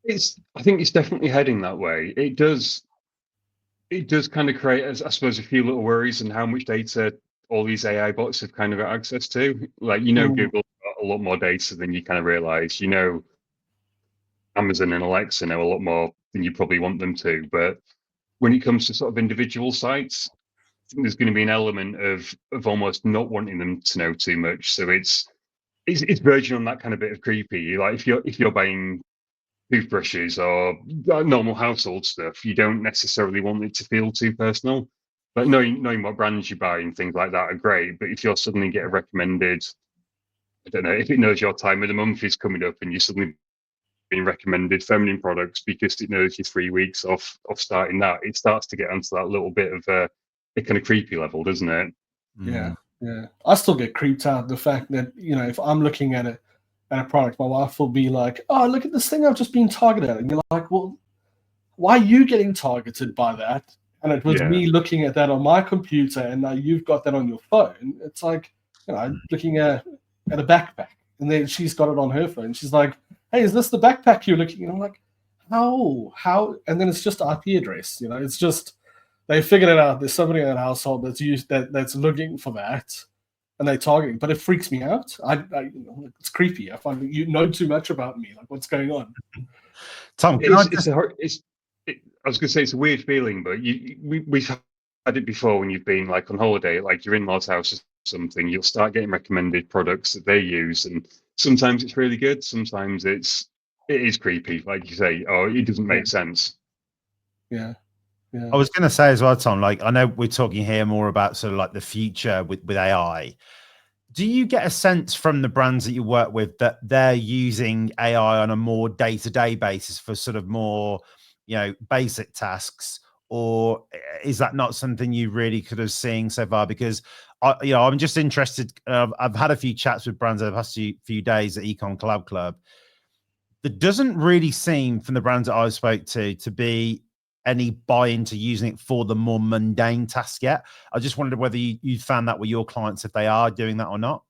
[SPEAKER 4] I think it's definitely heading that way. It does kind of create, I suppose, a few little worries in how much data all these AI bots have kind of got access to. Like, Google's got a lot more data than you kind of realize. Amazon and Alexa know a lot more than you probably want them to. But when it comes to sort of individual sites, I think there's going to be an element of almost not wanting them to know too much. So it's verging on that kind of bit of creepy. Like, if you're buying toothbrushes or normal household stuff, you don't necessarily want it to feel too personal. But knowing what brands you buy and things like that are great. But if you're suddenly getting recommended, I don't know, if it knows your time of the month is coming up and you're suddenly being recommended feminine products because it knows you're 3 weeks off starting that, it starts to get onto that little bit of a kind of creepy level, doesn't it?
[SPEAKER 3] Yeah. I still get creeped out the fact that, if I'm looking at a product, my wife will be like, "Oh, look at this thing I've just been targeted at." And you're like, "Well, why are you getting targeted by that?" And it was me looking at that on my computer, and now you've got that on your phone. It's like, looking at a backpack, and then she's got it on her phone. She's like, "Hey, is this the backpack you're looking at?" I'm like, how? And then it's just IP address. It's just, they figured it out. There's somebody in that household that's looking for that. and they're targeting, but it freaks me out. It's creepy. I find you know too much about me. Like, what's going on?
[SPEAKER 2] Tom,
[SPEAKER 4] I was going to say it's a weird feeling, but we've had it before when you've been like on holiday, like your in-laws' house or something. You'll start getting recommended products that they use, and sometimes it's really good. Sometimes it is creepy, like you say. Oh, it doesn't make sense.
[SPEAKER 3] Yeah.
[SPEAKER 2] I was going to say as well, Tom, like I know we're talking here more about sort of like the future with AI. Do you get a sense from the brands that you work with that they're using AI on a more day-to-day basis for sort of more, basic tasks, or is that not something you really could have seen so far? Because I'm just interested. I've had a few chats with brands over the past few days at Ecom Collab Club. There doesn't really seem from the brands that I spoke to be any buy into using it for the more mundane tasks yet. I just wondered whether you found that with your clients, if they are doing that or not.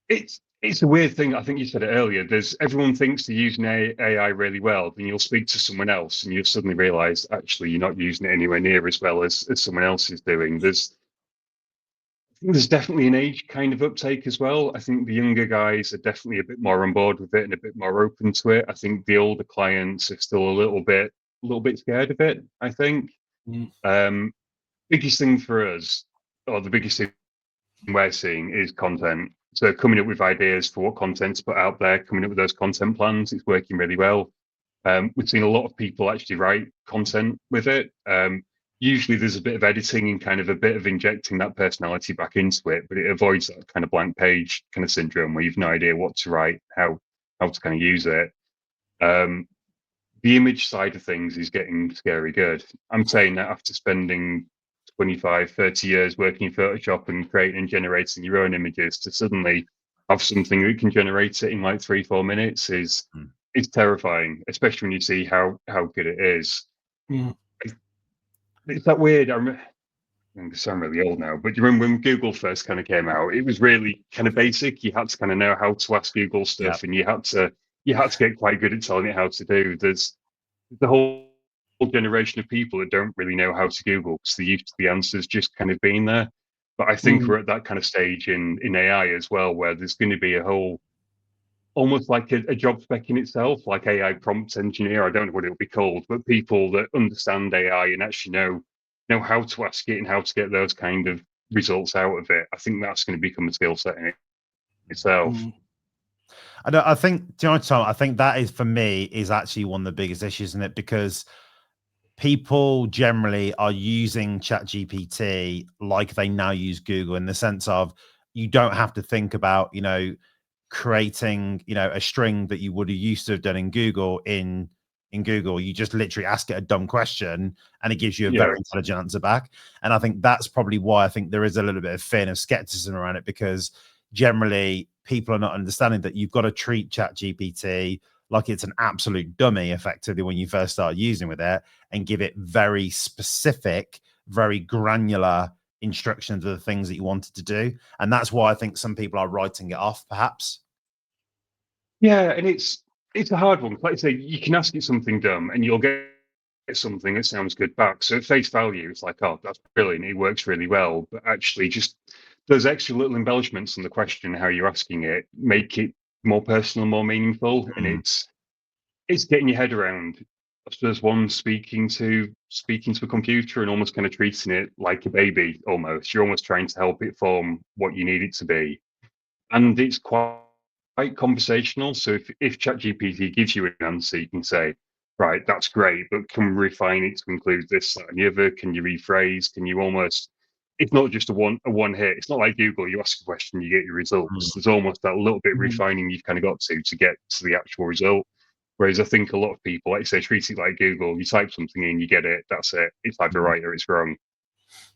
[SPEAKER 4] It's a weird thing. I think you said it earlier. Everyone thinks they're using AI really well, then you'll speak to someone else and you'll suddenly realize actually you're not using it anywhere near as well as someone else is doing. There's definitely an age kind of uptake as well. I think the younger guys are definitely a bit more on board with it and a bit more open to it. I think the older clients are still a little bit scared of it, I think. Biggest thing for us, or the biggest thing we're seeing, is content. So coming up with ideas for what content to put out there, coming up with those content plans, it's working really well. We've seen a lot of people actually write content with it. Usually there's a bit of editing and kind of a bit of injecting that personality back into it, but it avoids that kind of blank page kind of syndrome where you've no idea what to write, how to kind of use it. The image side of things is getting scary good. I'm saying that after spending 25, 30 years working in Photoshop and creating and generating your own images, to suddenly have something that can generate it in like 3-4 minutes is terrifying, especially when you see how good it is. It's that weird. I'm really old now, but you remember when Google first kind of came out? It was really kind of basic. You had to kind of know how to ask Google stuff, and you had to get quite good at telling it how to do. There's the whole generation of people that don't really know how to Google because they're used to the answers just kind of being there. But I think we're at that kind of stage in AI as well, where there's going to be a whole, almost like a job spec in itself, like AI prompt engineer. I don't know what it'll be called, but people that understand AI and actually know how to ask it and how to get those kind of results out of it. I think that's going to become a skill set in itself.
[SPEAKER 2] I think, do you know what, Tom? I think that is, for me, is actually one of the biggest issues in it, because people generally are using ChatGPT like they now use Google, in the sense of you don't have to think about, creating, a string that you would have used to have done in Google in Google. You just literally ask it a dumb question and it gives you a very intelligent answer back. And I think that's probably why I think there is a little bit of fear and skepticism around it, because generally people are not understanding that you've got to treat ChatGPT like it's an absolute dummy, effectively, when you first start using with it, and give it very specific, very granular instructions of the things that you wanted to do. And that's why I think some people are writing it off, perhaps.
[SPEAKER 4] Yeah, and it's a hard one. Like I say, you can ask it something dumb and you'll get something that sounds good back. So at face value, it's like, oh, that's brilliant, it works really well. But actually, just those extra little embellishments in the question, how you're asking it, make it more personal, more meaningful. And it's getting your head around, I suppose, one, speaking to a computer and almost kind of treating it like a baby. Almost, you're almost trying to help it form what you need it to be, and it's quite conversational. So if ChatGPT gives you an answer, you can say, right, that's great, but can we refine it to include this, that, and the other? Can you rephrase? Can you almost, it's not just a one hit. It's not like Google, you ask a question, you get your results. There's almost that little bit of refining you've kind of got to get to the actual result. Whereas I think a lot of people, like say, treat it like Google. You type something in, you get it, that's it. It's either right or it's wrong.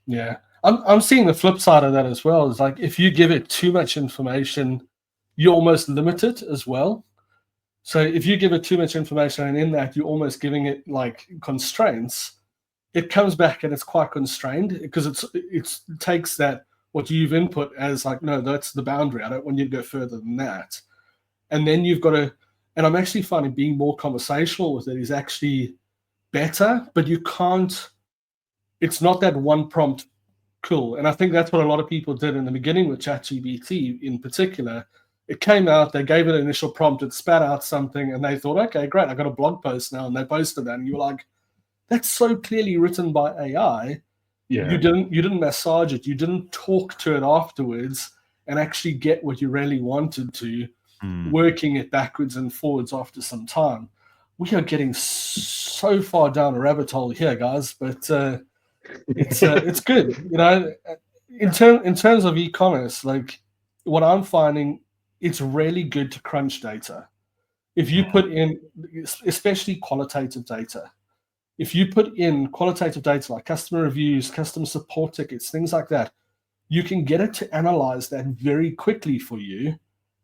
[SPEAKER 3] Yeah. I'm seeing the flip side of that as well. It's like if you give it too much information, you almost limit it as well. So if you give it too much information and in that you're almost giving it like constraints, it comes back and it's quite constrained, because it takes that what you've input as like, no, that's the boundary. I don't want you to go further than that. And then you've got to, and I'm actually finding being more conversational with it is actually better, but you can't, it's not that one prompt cool. And I think that's what a lot of people did in the beginning with ChatGPT in particular. It came out, they gave it an initial prompt, it spat out something, and they thought, okay, great, I got a blog post now, and they posted that, and you were like, that's so clearly written by AI.
[SPEAKER 4] Yeah.
[SPEAKER 3] You didn't massage it, you didn't talk to it afterwards and actually get what you really wanted to, working it backwards and forwards after some time. We are getting so far down a rabbit hole here, guys, but it's good. You know, in terms of e-commerce, like what I'm finding, it's really good to crunch data. If you put in, especially qualitative data, if you put in qualitative data like customer reviews, customer support tickets, things like that, you can get it to analyze that very quickly for you.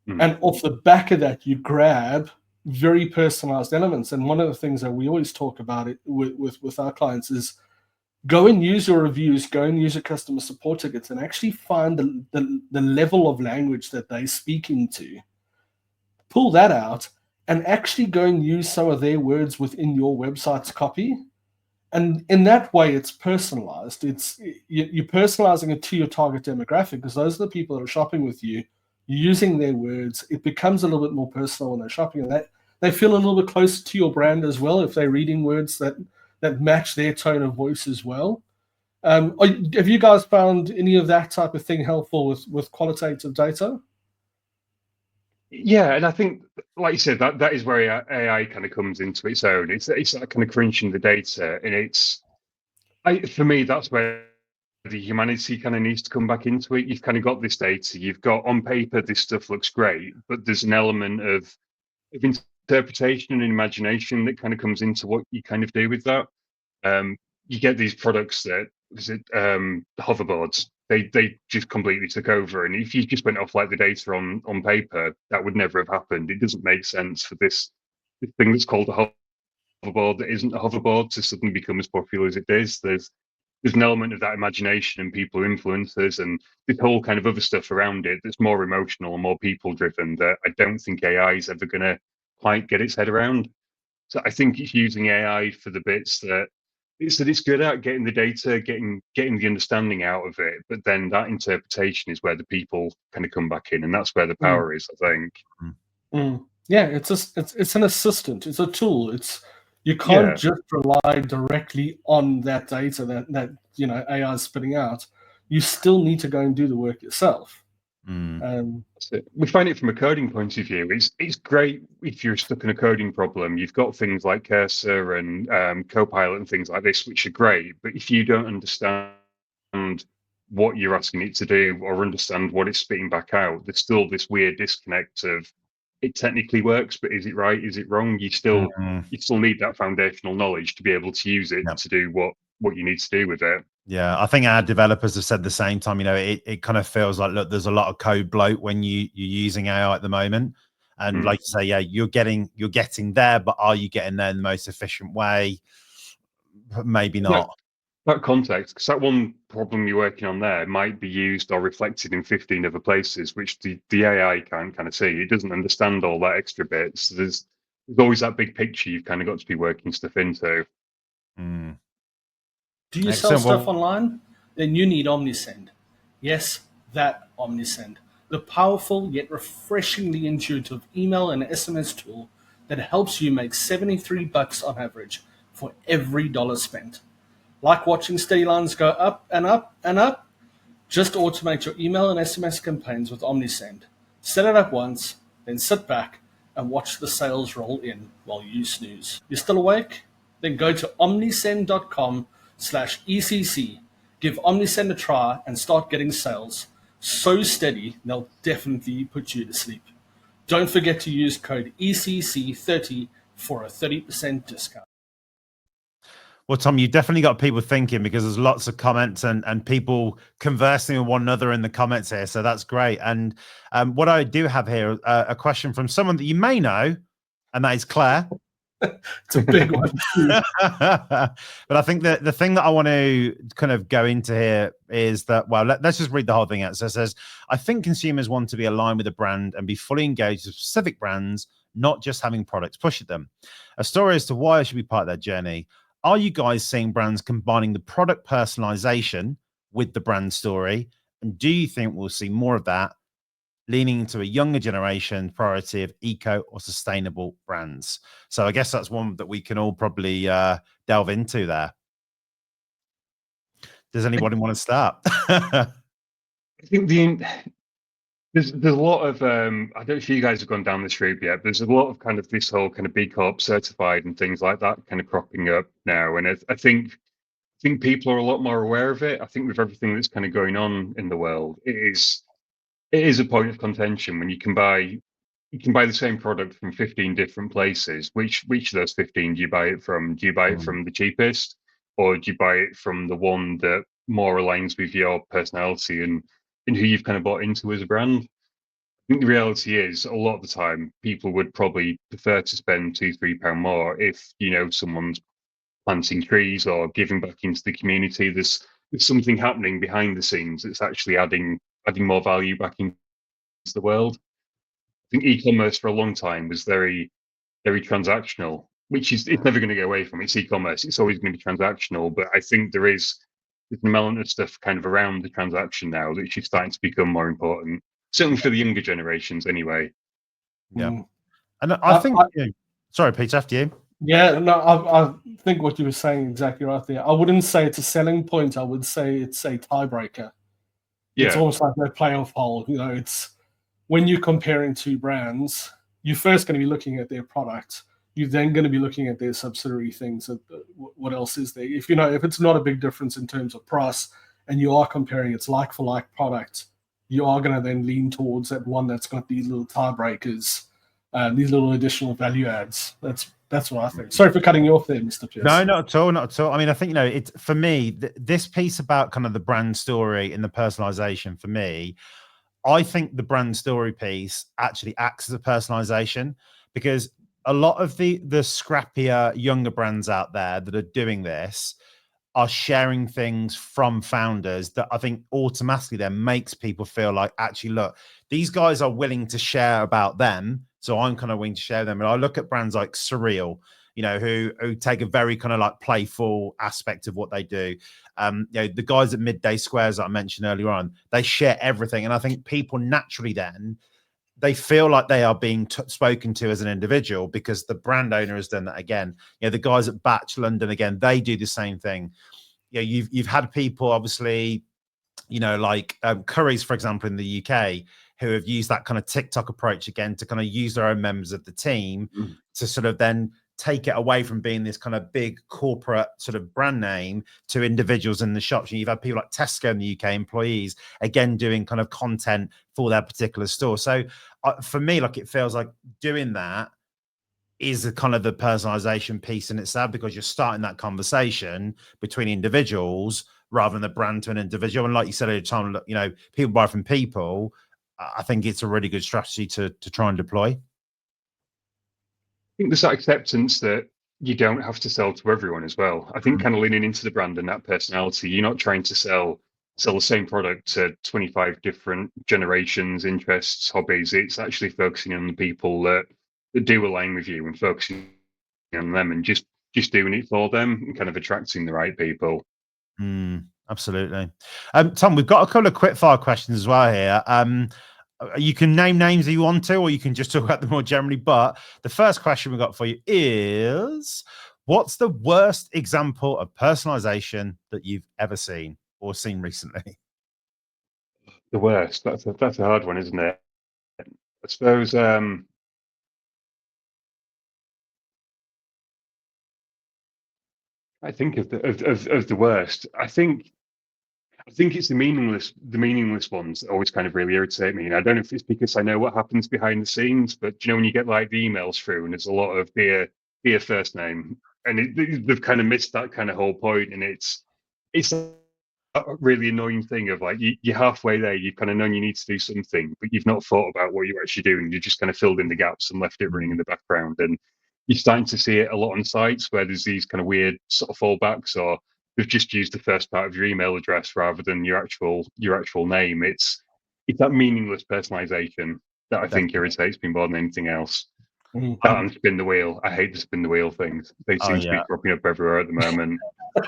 [SPEAKER 3] And off the back of that, you grab very personalized elements. And one of the things that we always talk about it with our clients is go and use your reviews, go and use your customer support tickets, and actually find the level of language that they're speaking to. Pull that out and actually go and use some of their words within your website's copy. And in that way, it's personalized. You're personalizing it to your target demographic because those are the people that are shopping with you. You're using their words. It becomes a little bit more personal when they're shopping, and that they feel a little bit closer to your brand as well if they're reading words that match their tone of voice as well. Have you guys found any of that type of thing helpful with qualitative data?
[SPEAKER 4] Yeah, and I think, like you said, that is where AI kind of comes into its own. It's that kind of crunching the data, and for me, that's where the humanity kind of needs to come back into it. You've kind of got this data, you've got on paper, this stuff looks great, but there's an element of interpretation and imagination that kind of comes into what you kind of do with that. You get these products that the hoverboards, they just completely took over, and if you just went off like the data on paper, that would never have happened. It doesn't make sense for this thing that's called a hoverboard that isn't a hoverboard to suddenly become as popular as it is. There's an element of that imagination and people influencers and this whole kind of other stuff around it that's more emotional and more people driven that I don't think AI is ever going to quite get its head around. So I think it's using AI for the bits that it's good at getting the data, getting the understanding out of it, but then that interpretation is where the people kind of come back in, and that's where the power is, I think.
[SPEAKER 3] Yeah, it's an assistant, it's a tool. You can't just rely directly on that data that AI is spitting out. You still need to go and do the work yourself.
[SPEAKER 4] We find it from a coding point of view. It's great if you're stuck in a coding problem. You've got things like Cursor and Copilot and things like this, which are great. But if you don't understand what you're asking it to do or understand what it's spitting back out, there's still this weird disconnect of it technically works, but is it right? Is it wrong? You still need that foundational knowledge to be able to use it to do what you need to do with it.
[SPEAKER 2] Yeah, I think our developers have said the same time. It kind of feels like, look, there's a lot of code bloat when you're using AI at the moment, and like you say, yeah, you're getting there, but are you getting there in the most efficient way? Maybe not.
[SPEAKER 4] That context, because that one problem you're working on there might be used or reflected in 15 other places, which the AI can't kind of see. It doesn't understand all that extra bits. There's always that big picture you've kind of got to be working stuff into.
[SPEAKER 3] Do you sell stuff online? Then you need Omnisend. Yes, that Omnisend. The powerful yet refreshingly intuitive email and SMS tool that helps you make $73 on average for every dollar spent. Like watching steady lines go up and up and up? Just automate your email and SMS campaigns with Omnisend. Set it up once, then sit back and watch the sales roll in while you snooze. You're still awake? Then go to omnisend.com/ECC. Give Omnisend a try and start getting sales so steady they'll definitely put you to sleep. Don't forget to use code ECC30 for a 30% discount.
[SPEAKER 2] Well, Tom, you definitely got people thinking because there's lots of comments and people conversing with one another in the comments here. So that's great. And what I do have here, a question from someone that you may know, and that is Claire.
[SPEAKER 3] It's a big one.
[SPEAKER 2] But I think that the thing that I want to kind of go into here is that, well, let's just read the whole thing out. So it says, I think consumers want to be aligned with a brand and be fully engaged with specific brands, not just having products push at them. A story as to why I should be part of their journey. Are you guys seeing brands combining the product personalization with the brand story? And do you think we'll see more of that leaning into a younger generation priority of eco or sustainable brands? So I guess that's one that we can all probably delve into there. Does anybody want to start?
[SPEAKER 4] I think there's a lot of I don't know if you guys have gone down this route yet. But there's a lot of kind of this whole kind of B Corp certified and things like that kind of cropping up now, and I think people are a lot more aware of it. I think with everything that's kind of going on in the world, it is a point of contention when you can buy the same product from 15 different places. Which of those 15 do you buy it from? Do you buy it from the cheapest, or do you buy it from the one that more aligns with your personality and who you've kind of bought into as a brand? I think the reality is a lot of the time people would probably prefer to spend £2-3 more if someone's planting trees or giving back into the community. There's something happening behind the scenes that's actually adding more value back into the world. I think e-commerce for a long time was very, very transactional, which it's never going to go away from. It's e-commerce. It's always going to be transactional. But I think there's an element of stuff kind of around the transaction now that's just starting to become more important, certainly for the younger generations anyway.
[SPEAKER 2] Yeah. And I think, sorry, Peter, after you.
[SPEAKER 3] Yeah, no, I think what you were saying exactly right there. I wouldn't say it's a selling point. I would say it's a tiebreaker.
[SPEAKER 4] Yeah.
[SPEAKER 3] It's almost like a playoff hole. It's when you're comparing two brands, you're first going to be looking at their product. You're then going to be looking at their subsidiary things. What else is there? If it's not a big difference in terms of price, and you are comparing its like for like product, you are going to then lean towards that one that's got these little tiebreakers, these little additional value adds. That's what I think. Sorry for cutting you off there, Mr. Pierce.
[SPEAKER 2] No, not at all. I mean, I think, it's for me, this piece about kind of the brand story and the personalization, for me, I think the brand story piece actually acts as a personalization, because a lot of the scrappier younger brands out there that are doing this are sharing things from founders that I think automatically then makes people feel like, actually, look, these guys are willing to share about them, so I'm kind of willing to share them. And I look at brands like Surreal, who take a very kind of like playful aspect of what they do. The guys at Midday Squares that I mentioned earlier on, they share everything. And I think people naturally then, they feel like they are being spoken to as an individual because the brand owner has done that again. The guys at Batch London, again, they do the same thing. You've had people, obviously, like Currys, for example, in the UK, who have used that kind of TikTok approach again to kind of use their own members of the team to sort of then take it away from being this kind of big corporate sort of brand name to individuals in the shops. You've had people like Tesco in the UK, employees, again, doing kind of content for their particular store. So for me, like, it feels like doing that is a kind of the personalization piece in itself, because you're starting that conversation between individuals rather than the brand to an individual. And like you said at the time, people buy from people. I think it's a really good strategy to try and deploy.
[SPEAKER 4] I think there's that acceptance that you don't have to sell to everyone as well. I think kind of leaning into the brand and that personality, you're not trying to sell the same product to 25 different generations, interests, hobbies. It's actually focusing on the people that do align with you and focusing on them and just doing it for them and kind of attracting the right people.
[SPEAKER 2] Absolutely. Tom, we've got a couple of quick fire questions as well here. You can name names if you want to, or you can just talk about them more generally. But the first question we got for you is, what's the worst example of personalization that you've ever seen or seen recently?
[SPEAKER 4] The worst. That's a hard one, isn't it? I suppose. I think of the worst. I think it's the meaningless ones that always kind of really irritate me. And I don't know if it's because I know what happens behind the scenes, but when you get like the emails through and there's a lot of dear first name, and they've kind of missed that kind of whole point, and it's a really annoying thing of like you're halfway there, you've kind of known you need to do something, but you've not thought about what you're actually doing. You just kind of filled in the gaps and left it running in the background. And you're starting to see it a lot on sites where there's these kind of weird sort of fallbacks, or they've just used the first part of your email address rather than your actual name. It's that meaningless personalization that I think irritates me more than anything else. That and spin the wheel. I hate the spin the wheel things. They seem to be cropping up everywhere at the moment.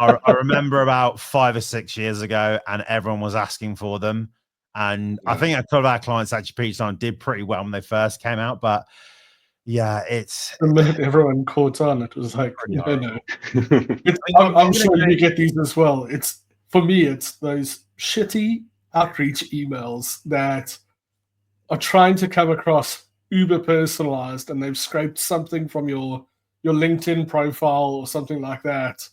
[SPEAKER 2] I remember about 5 or 6 years ago, and everyone was asking for them. And I think a couple of our clients actually preached on did pretty well when they first came out. But yeah, it's
[SPEAKER 3] The minute everyone caught on, it was like,
[SPEAKER 2] pretty
[SPEAKER 3] no,
[SPEAKER 2] horrible.
[SPEAKER 3] no. I'm sure you get these as well. It's for me, it's those shitty outreach emails that are trying to come across uber personalized, and they've scraped something from your LinkedIn profile or something like that,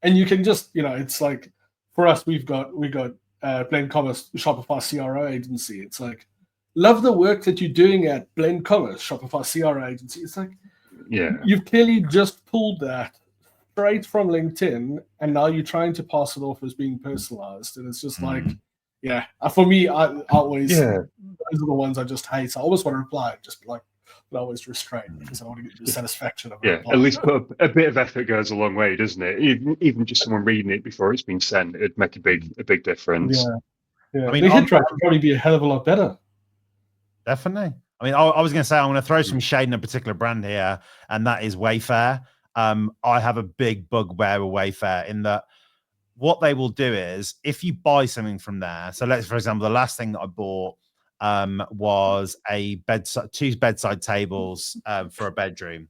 [SPEAKER 3] and you can just, it's like, for us, we got Blend Commerce, Shopify CRO agency. It's like, love the work that you're doing at Blend Commerce, Shopify CRO agency. It's like,
[SPEAKER 4] Yeah.
[SPEAKER 3] you've clearly just pulled that straight from LinkedIn, and now you're trying to pass it off as being personalized, and it's just like, yeah. For me, I always, those are the ones I just hate. I always want to reply, just be like, but I always restrain because I want to get the satisfaction of a reply.
[SPEAKER 4] At least put a bit of effort goes a long way, doesn't it? Even just someone reading it before it's been sent, it'd make a big difference.
[SPEAKER 3] Yeah.
[SPEAKER 2] I mean,
[SPEAKER 3] the hit rate would probably be a hell of a lot better.
[SPEAKER 2] Definitely. I mean, I was going to say, I'm going to throw some shade in a particular brand here, and that is Wayfair. I have a big bugbear with Wayfair in that what they will do is, if you buy something from there, so let's, for example, the last thing that I bought was two bedside tables for a bedroom.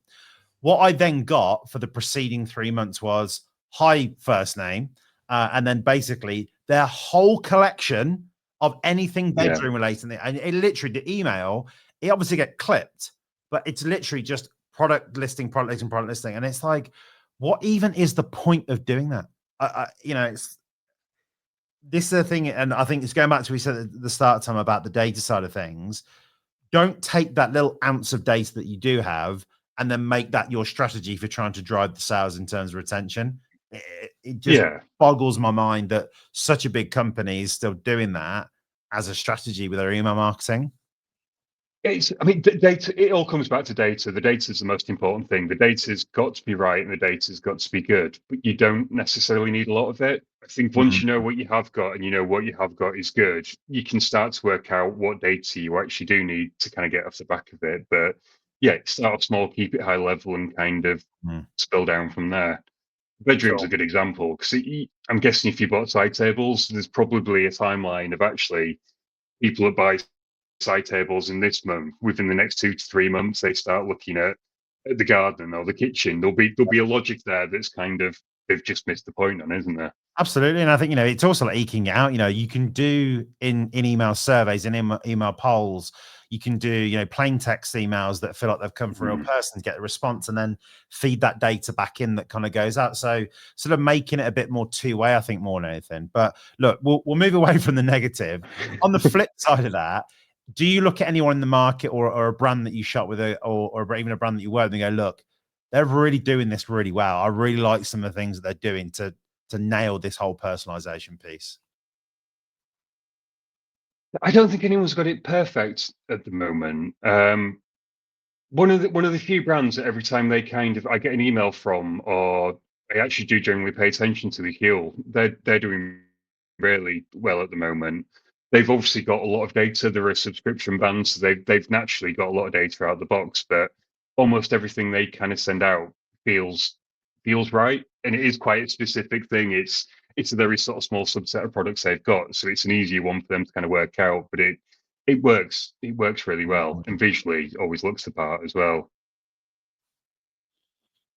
[SPEAKER 2] What I then got for the preceding 3 months was, hi, first name, and then basically their whole collection of anything bedroom related. And it literally, the email, it obviously get clipped, but it's literally just product listing. And it's like, what even is the point of doing that? It's this is the thing, and I think it's going back to what we said at the start of time about the data side of things. Don't take that little ounce of data that you do have and then make that your strategy for trying to drive the sales in terms of retention. It just boggles my mind that such a big company is still doing that as a strategy with their email marketing.
[SPEAKER 4] Data, it all comes back to data. The data is the most important thing. The data's got to be right and the data's got to be good, but you don't necessarily need a lot of it. I think once you know what you have got and you know what you have got is good, you can start to work out what data you actually do need to kind of get off the back of it. But yeah, start off small, keep it high level, and kind of spill down from there. Bedroom's a good example, because I'm guessing if you bought side tables, there's probably a timeline of actually people that buy side tables in this month, within the next 2 to 3 months, they start looking at the garden or the kitchen. There'll be a logic there that's kind of, they've just missed the point on, isn't there?
[SPEAKER 2] Absolutely. And I think, it's also like eking it out. You can do in email surveys and email polls, you can do, plain text emails that feel like they've come from a real person to get a response, and then feed that data back in that kind of goes out. So sort of making it a bit more two-way, I think, more than anything. But look, we'll move away from the negative. On the flip side of that, do you look at anyone in the market or a brand that you shop with, or even a brand that you work with, and go, look, they're really doing this really well. I really like some of the things that they're doing to nail this whole personalization piece?
[SPEAKER 4] I don't think anyone's got it perfect at the moment. One of the few brands that every time I get an email from, or I actually do generally pay attention to, the Heel. They're doing really well at the moment. They've obviously got a lot of data. They're a subscription band, so they've naturally got a lot of data out of the box. But almost everything they kind of send out feels right, and it is quite a specific thing. It's a very sort of small subset of products they've got, so it's an easier one for them to kind of work out. But it works really well, and visually always looks the part as well.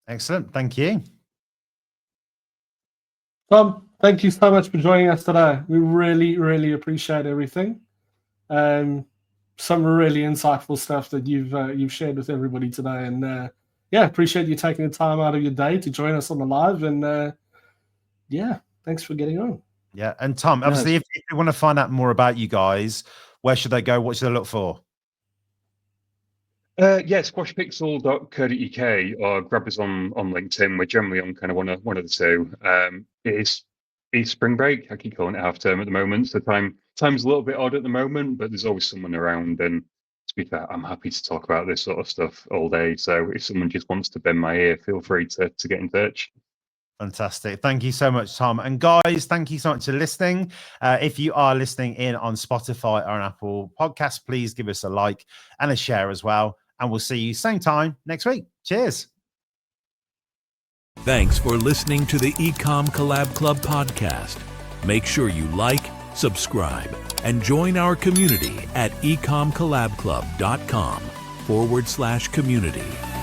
[SPEAKER 2] Excellent, thank you.
[SPEAKER 3] Tom, thank you so much for joining us today. We really, really appreciate everything. Some really insightful stuff that you've shared with everybody today, and appreciate you taking the time out of your day to join us on the live. And thanks for getting on.
[SPEAKER 2] Yeah, and Tom, obviously, if you want to find out more about you guys, where should they go? What should they look for?
[SPEAKER 4] Squashpixel.co.uk, or grab us on LinkedIn. We're generally on kind of one of the two. It's spring break. I keep calling it half term at the moment, so time's a little bit odd at the moment, but there's always someone around. And to be fair, I'm happy to talk about this sort of stuff all day. So if someone just wants to bend my ear, feel free to get in touch.
[SPEAKER 2] Fantastic. Thank you so much, Tom. And guys, thank you so much for listening. If you are listening in on Spotify or an Apple podcast, please give us a like and a share as well. And we'll see you same time next week. Cheers.
[SPEAKER 1] Thanks for listening to the Ecom Collab Club podcast. Make sure you like, subscribe, and join our community at ecomcollabclub.com/community.